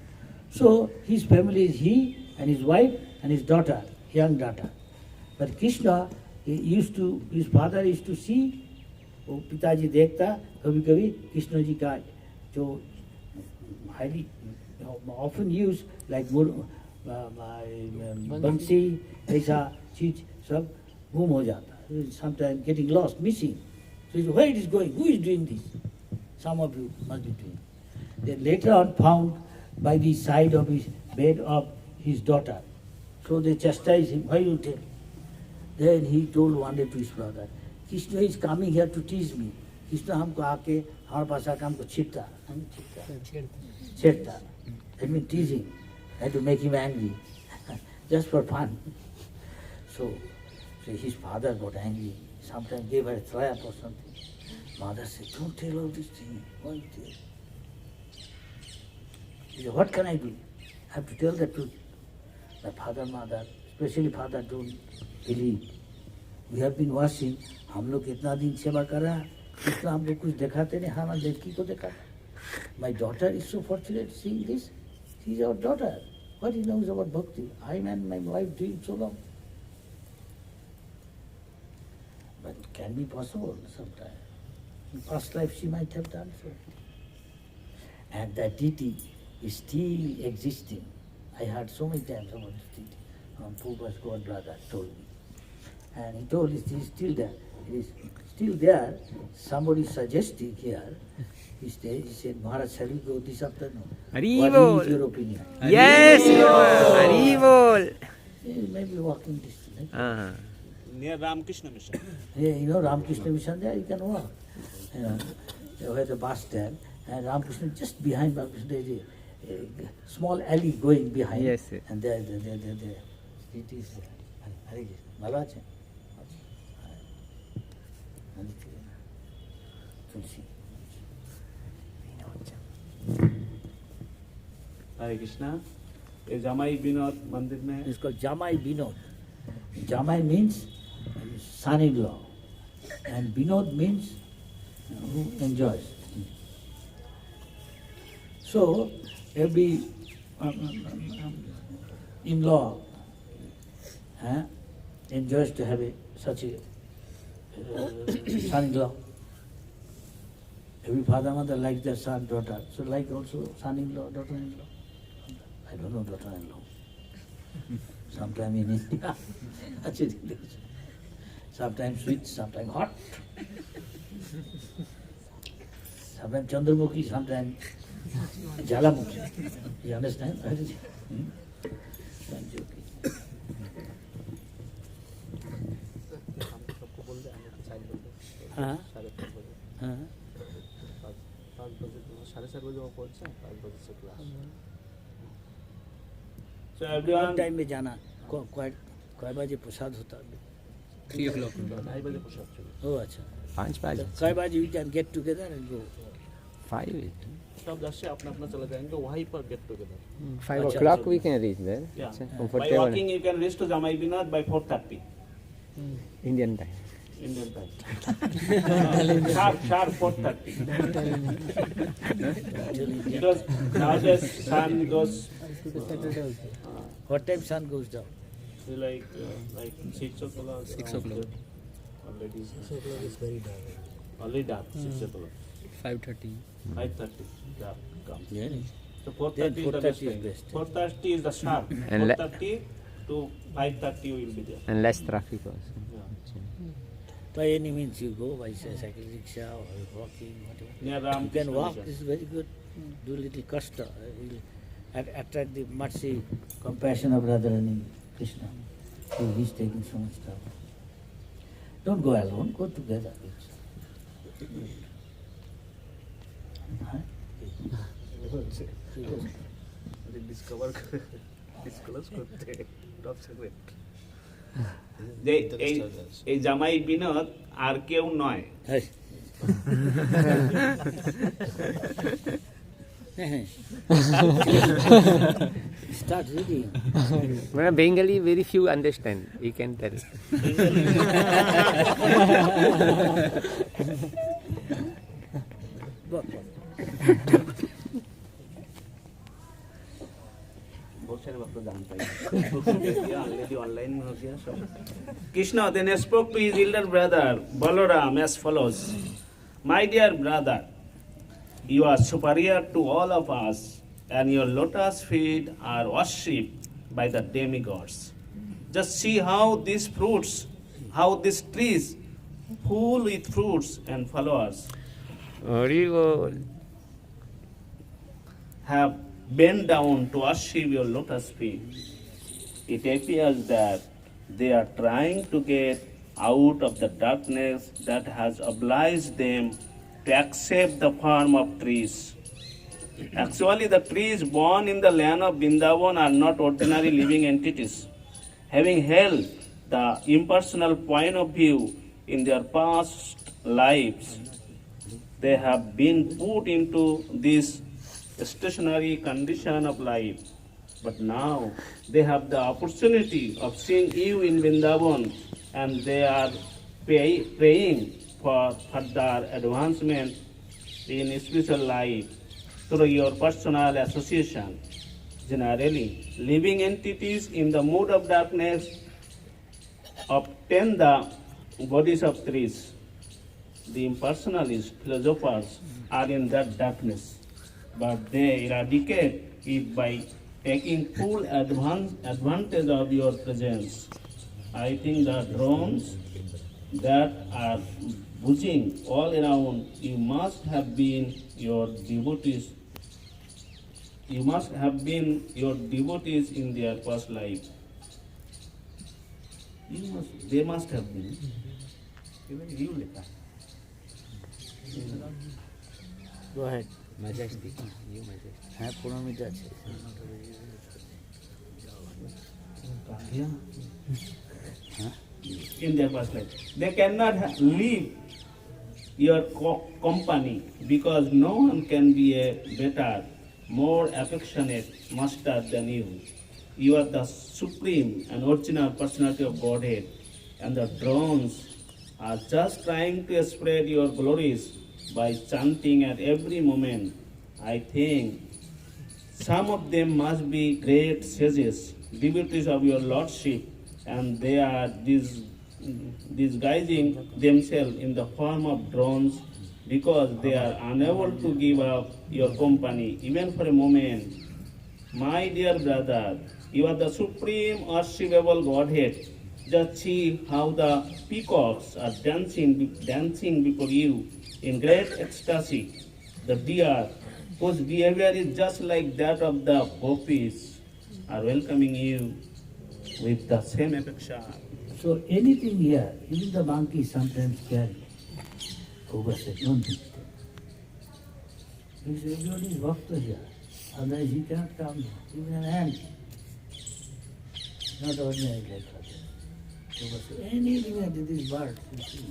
So his family is he and his wife and his daughter, young daughter. But Krishna his father used to see, वो पिताजी देखता कभी कभी कृष्ण जी का जो highly often used like बंसी ऐसा चीज सब गुम हो जाता, sometimes getting lost, missing. So where it is going? Who is doing this? Some of you must be doing. They later on found by the side of his bed of his daughter. So they chastised him. Why you tell? Then he told one day to his brother, Krishna is coming here to tease me. Krishna हमको आके हमारे पास आके हमको छेड़ता, that means teasing. I had to make him angry, just for fun. So his father got angry. Sometimes gave her a slap or something. Mother said, don't tell all these things. Why you tell? He said, what can I do? I have to tell the truth. My father, mother, especially father, don't believe. We have been washing. हम लोग कितना दिन सेवा कर रहा है, इतना हमको कुछ दिखाते नहीं, हमारी लड़की को दिखा. My daughter is so fortunate seeing this. She is our daughter. What he knows about bhakti? I and my wife doing so long. But it can be possible sometime. In past life she might have done so. And that deity is still existing. I heard so many times about this deity. Poopa's god brother told me. And he told it is still there. It is still there. Somebody suggested here. He said, Maharaj, shall we go this afternoon? What is your opinion? Yes, Haribol. Maybe walking distance. Near Ramakrishna Mission. Yeah, Ramakrishna Mission there, you can walk. Where the bus stand, and Ramakrishna, just behind Ramakrishna, there is a small alley going behind. Yes, sir. And there. It is Hare Krishna. Malacha. Tulsi. Hare Krishna. ये जामाई विनोद मंदिर में It's called Jamai Vinod. Jamai means son-in-law, and Vinod means who enjoys. So every in-law enjoys to have such a son-in-law. Every father, mother likes their son, daughter. So like also son-in-law, daughter-in-law. I don't know daughter-in-law. Sometime in India, sometimes sweet, sometimes hot. Sometimes Chandramukhi, sometimes Jalamukhi. You understand? So everyone time में जाना कई बजे प्रसाद होता है 3 o'clock. ओह अच्छा 5 बजे कई बजे we can get together and go 5 सब दस से अपना अपना चला जाएंगे वहीं पर get together 5 o'clock we can reach there. Yeah. It's By comfortable. walking you can reach to Jamai Vinod by 4:30 Indian time. Indian time. sharp 4:30. Because nowadays sun goes what time sun goes down like 6 o'clock. 6 o'clock. Already 6 o'clock is very dark already dark 6 o'clock. 5:30. 5:30 dark comes. yeah So 4:30 is the best. 4:30 is the sharp. And 4:30 to 5:30 we will be there. And less traffic also. By any means you go, by cycle rickshaw or walking, whatever. Near You can Ramakrishna walk, Mission. this is very good. Do little kasta. It will attract the mercy, compassion of Radharani Krishna. He is taking so much trouble. Don't go alone, go together. Huh? Disclose করতে top secret যে এই জামাই বিনোদ আর কেউ নয়। Start reading. Well, Bengali very few understand, you can tell. Krishna then spoke to his elder brother Balaram as follows: My dear brother, you are superior to all of us, and your lotus feet are worshipped by the demigods. Just see how these fruits, how these trees full with fruits and flowers have bent down to worship your lotus feet. It appears that they are trying to get out of the darkness that has obliged them to accept the form of trees. Actually, the trees born in the land of Vrindavan are not ordinary living entities. Having held the impersonal point of view in their past lives, they have been put into this stationary condition of life. But now they have the opportunity of seeing you in Vrindavan, and they are praying for further advancement in spiritual life through your personal association. Generally, living entities in the mood of darkness obtain the bodies of trees. The impersonalist philosophers are in that darkness, but they eradicate it by taking full advantage of your presence. I think the drones that are buzzing all around, you must have been your devotees. You must have been your devotees in their past life. They must have been. Even you, Lita. Go ahead. Majestic. You majestic. হ্যাঁ 15 minute আছে In their past life, they cannot leave your company because no one can be a better, more affectionate master than you. You are the supreme and original personality of Godhead, and the drones are just trying to spread your glories by chanting at every moment. I think some of them must be great sages, devotees of your lordship, and they are disguising themselves in the form of drones because they are unable to give up your company even for a moment. My dear brother, you are the supreme worshipable Godhead. Just see how the peacocks are dancing before you in great ecstasy. The deer, whose behavior is just like that of the gopis, are welcoming you with the same affection. So anything here, even the monkey sometimes carry overstep, don't think. Because everybody is bhakta here, otherwise he cannot come, even an ant. Not ordinary like others. Anything that this bird, you see.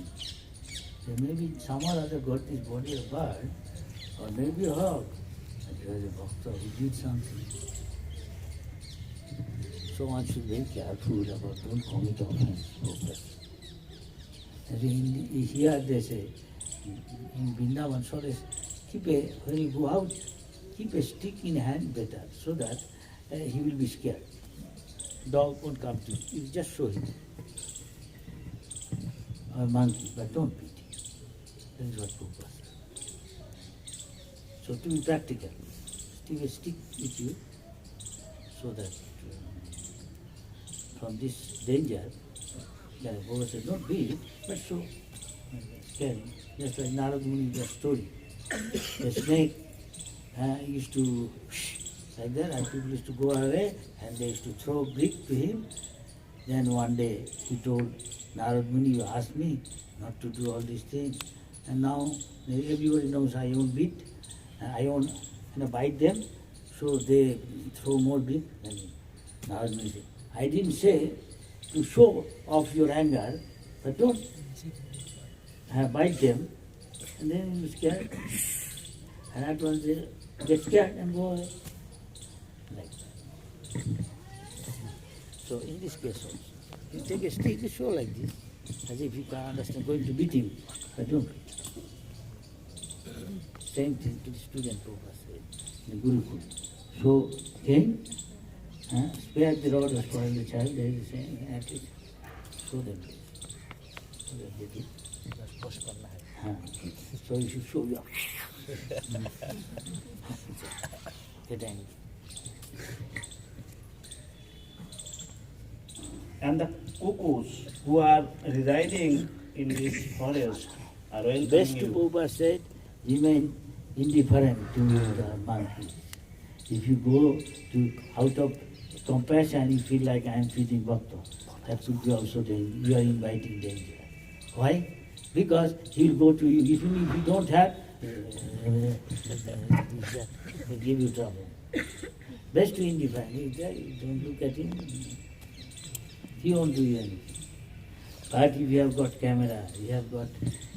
There may be some or other got this body of bird, or maybe a hog. And he was a bhakta, he did something. So one should be very careful about don't commit offense. Here they say, in Vrindavan, when you go out, keep a stick in hand better, so that he will be scared. Dog won't come to you, you just show him. Or monkey, but don't beat him. That is what Prabhupada says. So to be practical, keep a stick with you, so that from this danger, then Baba said, not beat, but so scaring. Just like Narad Muni, the story. The snake used to like that, and people used to go away, and they used to throw brick to him. Then one day he told Narad Muni, you asked me not to do all these things, and now everybody knows I won't beat, I won't bite them, so they throw more brick. And Narad Muni said, I didn't say to show off your anger, but don't bite them, and then you scared, and at once they get scared and go away. Like that. So in this case also, you take a stick, you show like this, as if you can understand, going to beat him, but don't. Same thing to the student Prabhupada said, the Gurukul. So then, spare the rod or spoil the child, there is a saying, at least show them this. So that they do. So you should show your get angry. And the cuckoos who are residing in this forest are welcoming Best you. Prabhupada said, remain indifferent to the monkeys. If you go to out of compassion, you feel like I am feeding bhakta. That could be also danger. You are inviting danger. Why? Because he will go to you. Even if you don't have, he'll give you trouble. Best to indifferent. He's there, you don't look at him. He won't do you anything. But if you have got camera, you have got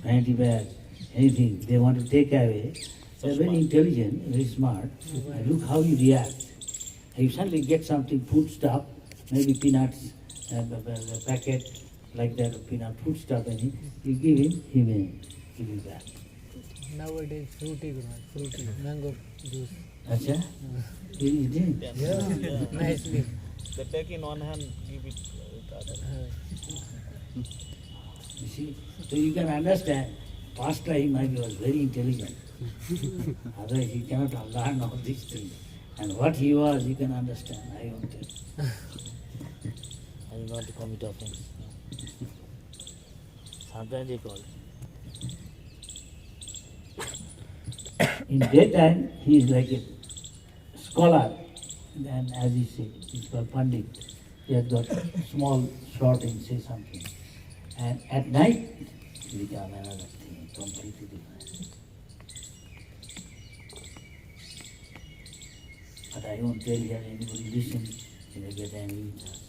vanity bag, anything, they want to take away, they're very intelligent, very smart. Look how you react. You suddenly get something, food stuff, maybe peanuts, a packet like that of peanut food stuff, and you give him, he will give you back. Nowadays, fruity, mango juice. Acha? He did? Yeah. Nicely. They take in one hand, give it with the other. You see, so you can understand, past time he was very intelligent. Otherwise he cannot learn all these things. And what he was, you can understand. I won't tell. I don't want to commit offense. Sometimes they call. In daytime, he is like a scholar. And as he said, he's called Pandit. He has got small short and say something. And at night, he become another thing, completely different. But I won't tell here, anybody listen, he will get angry with us.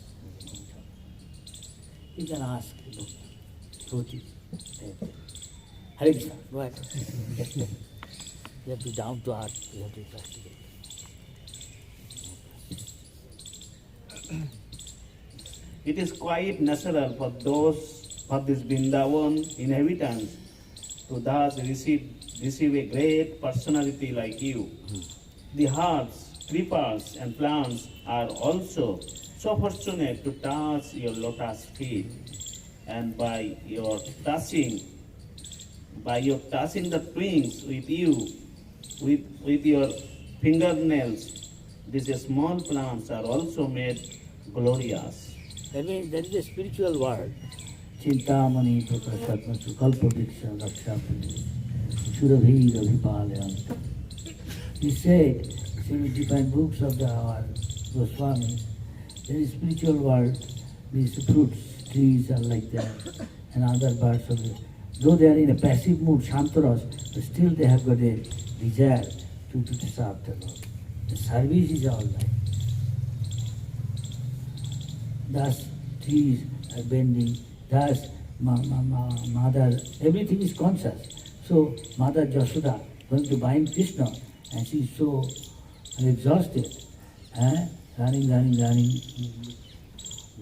You can ask, look, Roti, Hare Krishna, go ahead. You have to be down to earth, you have to be practical. It is quite natural for this Vrindavan inhabitants to thus receive a great personality like you. The herbs, creepers and plants are also so fortunate to touch your lotus feet, and by your touching the twigs with you, with your fingernails, these small plants are also made glorious. That means there is a spiritual word. Chintamani Prasatmasu Kalpadiksha Rakshapati Surabhira Vipalayam. He said, 75 books of our Goswami, there is spiritual world, these fruits, trees are like that, and other birds of it. Though they are in a passive mood, Shantaras, but still they have got a desire to serve the Lord. The service is all right. Thus, trees are bending, thus, Mother, everything is conscious. So, Mother Jashoda going to bind Krishna, and she is so exhausted, running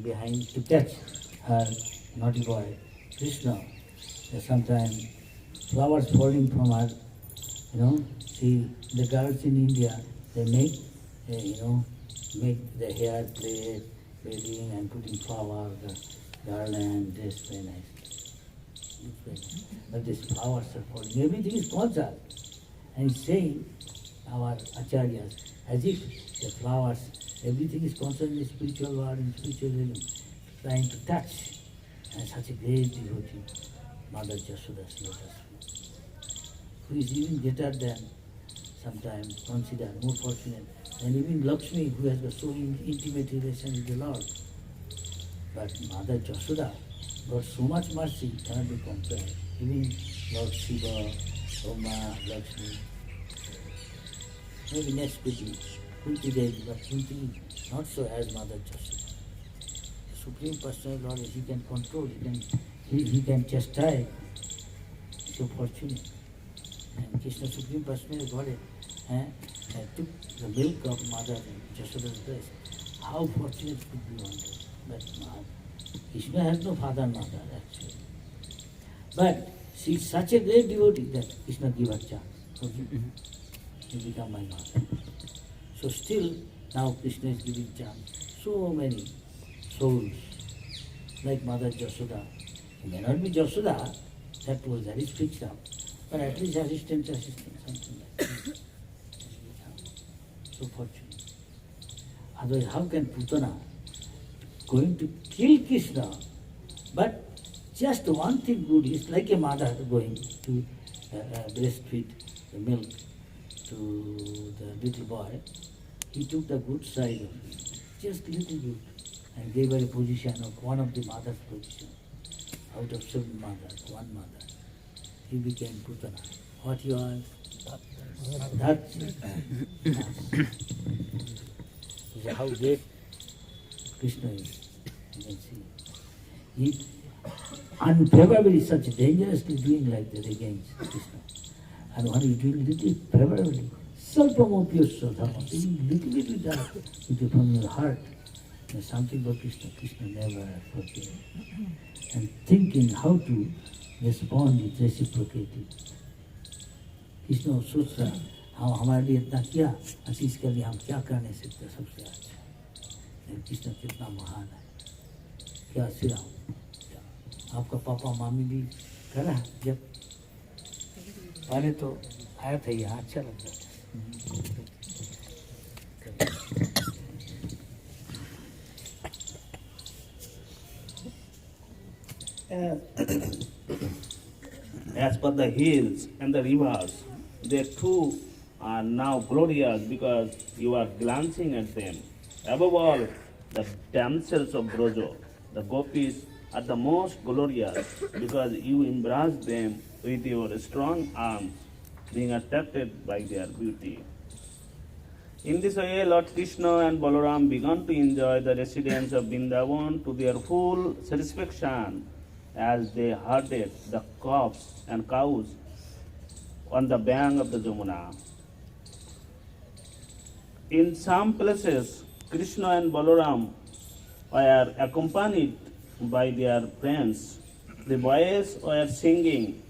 behind to catch her naughty boy, Krishna. Sometimes flowers falling from her, see the girls in India, they make, make the hair plait, bathing and putting flower, the garland, this very nice. But these flowers are falling, everything is conscious. And he's saying, our acharyas, as if the flowers, everything is conscious in the spiritual world, in spiritual realm. trying to touch, and such a great devotee, Mother Jashoda's lotus feet, who is even greater than, sometimes considered more fortunate than even Lakshmi, who has got so intimate relation with the Lord. But Mother Jashoda got so much mercy, cannot be compared. Even Lord Shiva, Rama, Lakshmi. Maybe next could be Kunti Devi, but Kunti not so as Mother Jashoda. The Supreme Personal Lord, he can control, he can chastise. So fortunate. And Krishna Supreme Personal Godhead took the milk of Mother Jashoda's breast. How fortunate could be one day. But Krishna has no father and mother actually. But she is such a great devotee that Krishna gave her chance. So you become my mother. So still now Krishna is giving chance. So many souls like Mother Jashoda. It may not be Jashoda, that is fixed up. But at least assistant, something like that. So fortunate. Otherwise, how can Putana going to kill Krishna? But just one thing good is like a mother going to breastfeed the milk to the little boy. He took the good side of it, just little good, and gave her a position of one of the mother's position. Out of 7 mothers, 1 mother. He became Putana. What he was? That's how great Krishna is. You can see. He unfavorably, such dangerously doing like that against Krishna. And when he doing little favorably, Salpamopyasya Dhama, doing little that from your heart, there's something about Krishna. Krishna never forgave. And thinking how to respond with reciprocity. Krishna सोच रहा हम हमारे लिए इतना किया, आशीष के लिए हम क्या कर नहीं सकते सबसे अच्छा। लेकिन कृष्ण कितना महान है। क्या श्री राम, आपका पापा मामी भी करा जब पहले तो आया था यहाँ, अच्छा लगता था। As per the hills and the rivers, they too are now glorious because you are glancing at them. Above all, the damsels of Brojo, the gopis, are the most glorious because you embrace them with your strong arms, being attracted by their beauty. In this way, Lord Krishna and Balaram began to enjoy the residents of Vrindavan to their full satisfaction as they herded the calves and cows on the bank of the Jamuna. In some places, Krishna and Balaram were accompanied by their friends. The boys were singing,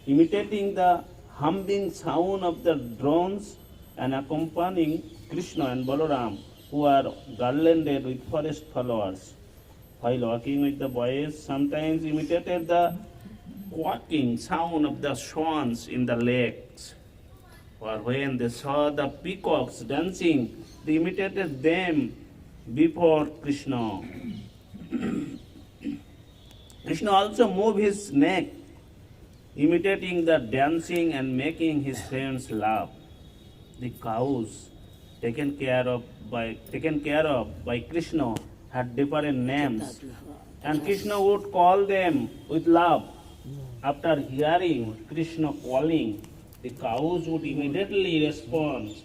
imitating the humming sound of the drones and accompanying Krishna and Balaram, who are garlanded with forest flowers. While walking with the boys, sometimes imitated the quacking sound of the swans in the lakes. Or when they saw the peacocks dancing, they imitated them before Krishna. Krishna also moved his neck, imitating the dancing and making his friends laugh. The cows taken care of by Krishna had different names, and Krishna would call them with love. After hearing Krishna calling, the cows would immediately respond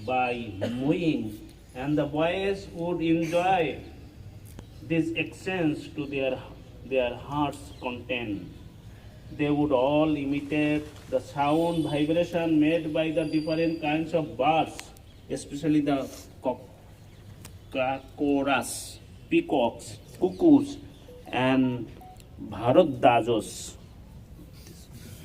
by mooing, and the boys would enjoy this exchange to their heart's content. They would all imitate the sound vibration made by the different kinds of birds, especially the koras, peacocks, cuckoos, and bharadwajos.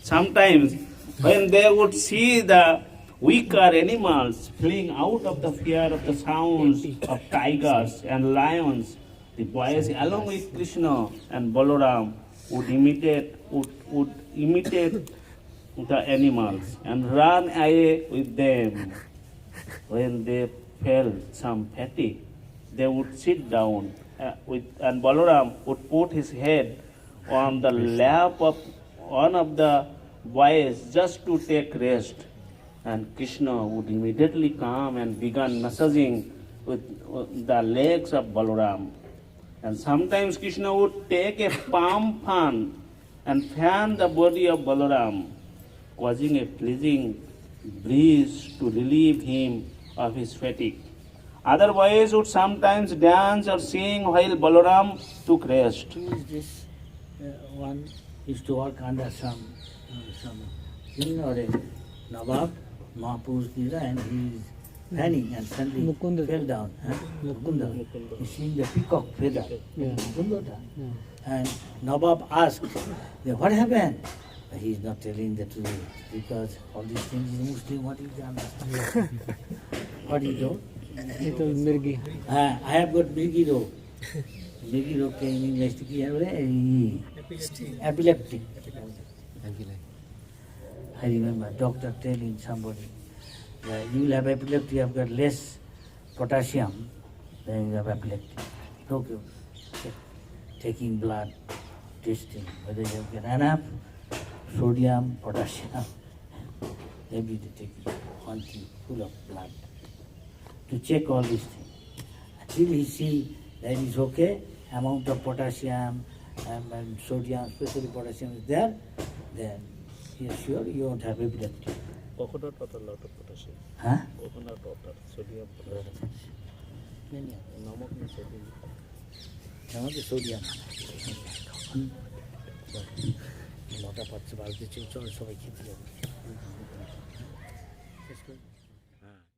Sometimes, when they would see the weaker animals fleeing out of the fear of the sounds of tigers and lions, the boys, along with Krishna and Balaram, would imitate the animals and run away with them. When they felt some fatigue, they would sit down and Balaram would put his head on the lap of one of the boys just to take rest. And Krishna would immediately come and begin massaging with the legs of Balaram. And sometimes Krishna would take a palm fan and fan the body of Balaram, causing a pleasing breeze to relieve him of his fatigue. Other boys would sometimes dance or sing while Balaram took rest. Who is this one used to work under some king or a Nawab, Mahpuz Dira, and he is fanning and suddenly fell down. Mukunda. He's seeing the peacock feather. Mukunda. And Nawab asked, what happened? But he is not telling the truth because all these things is Muslim. What is the understanding? What he told? He told Mirgi. I have got Mirgi rope. Mirgi rope can in English epileptic. I remember doctor telling somebody that you will have epilepsy, you have got less potassium, then you have epilepsy. Okay. Taking blood, testing whether you have got enough sodium, potassium, every day taking one thing full of blood to check all these things. Until he see that is okay, amount of potassium and sodium, especially potassium is there, then he is sure you won't have epilepsy. Coconut water, lot of potassium. Huh? Coconut water, sodium, potassium. Namak means sodium. Namak is sodium. লটা পাচ্ছে বাড়িতে চল সবাই খেতে যাবে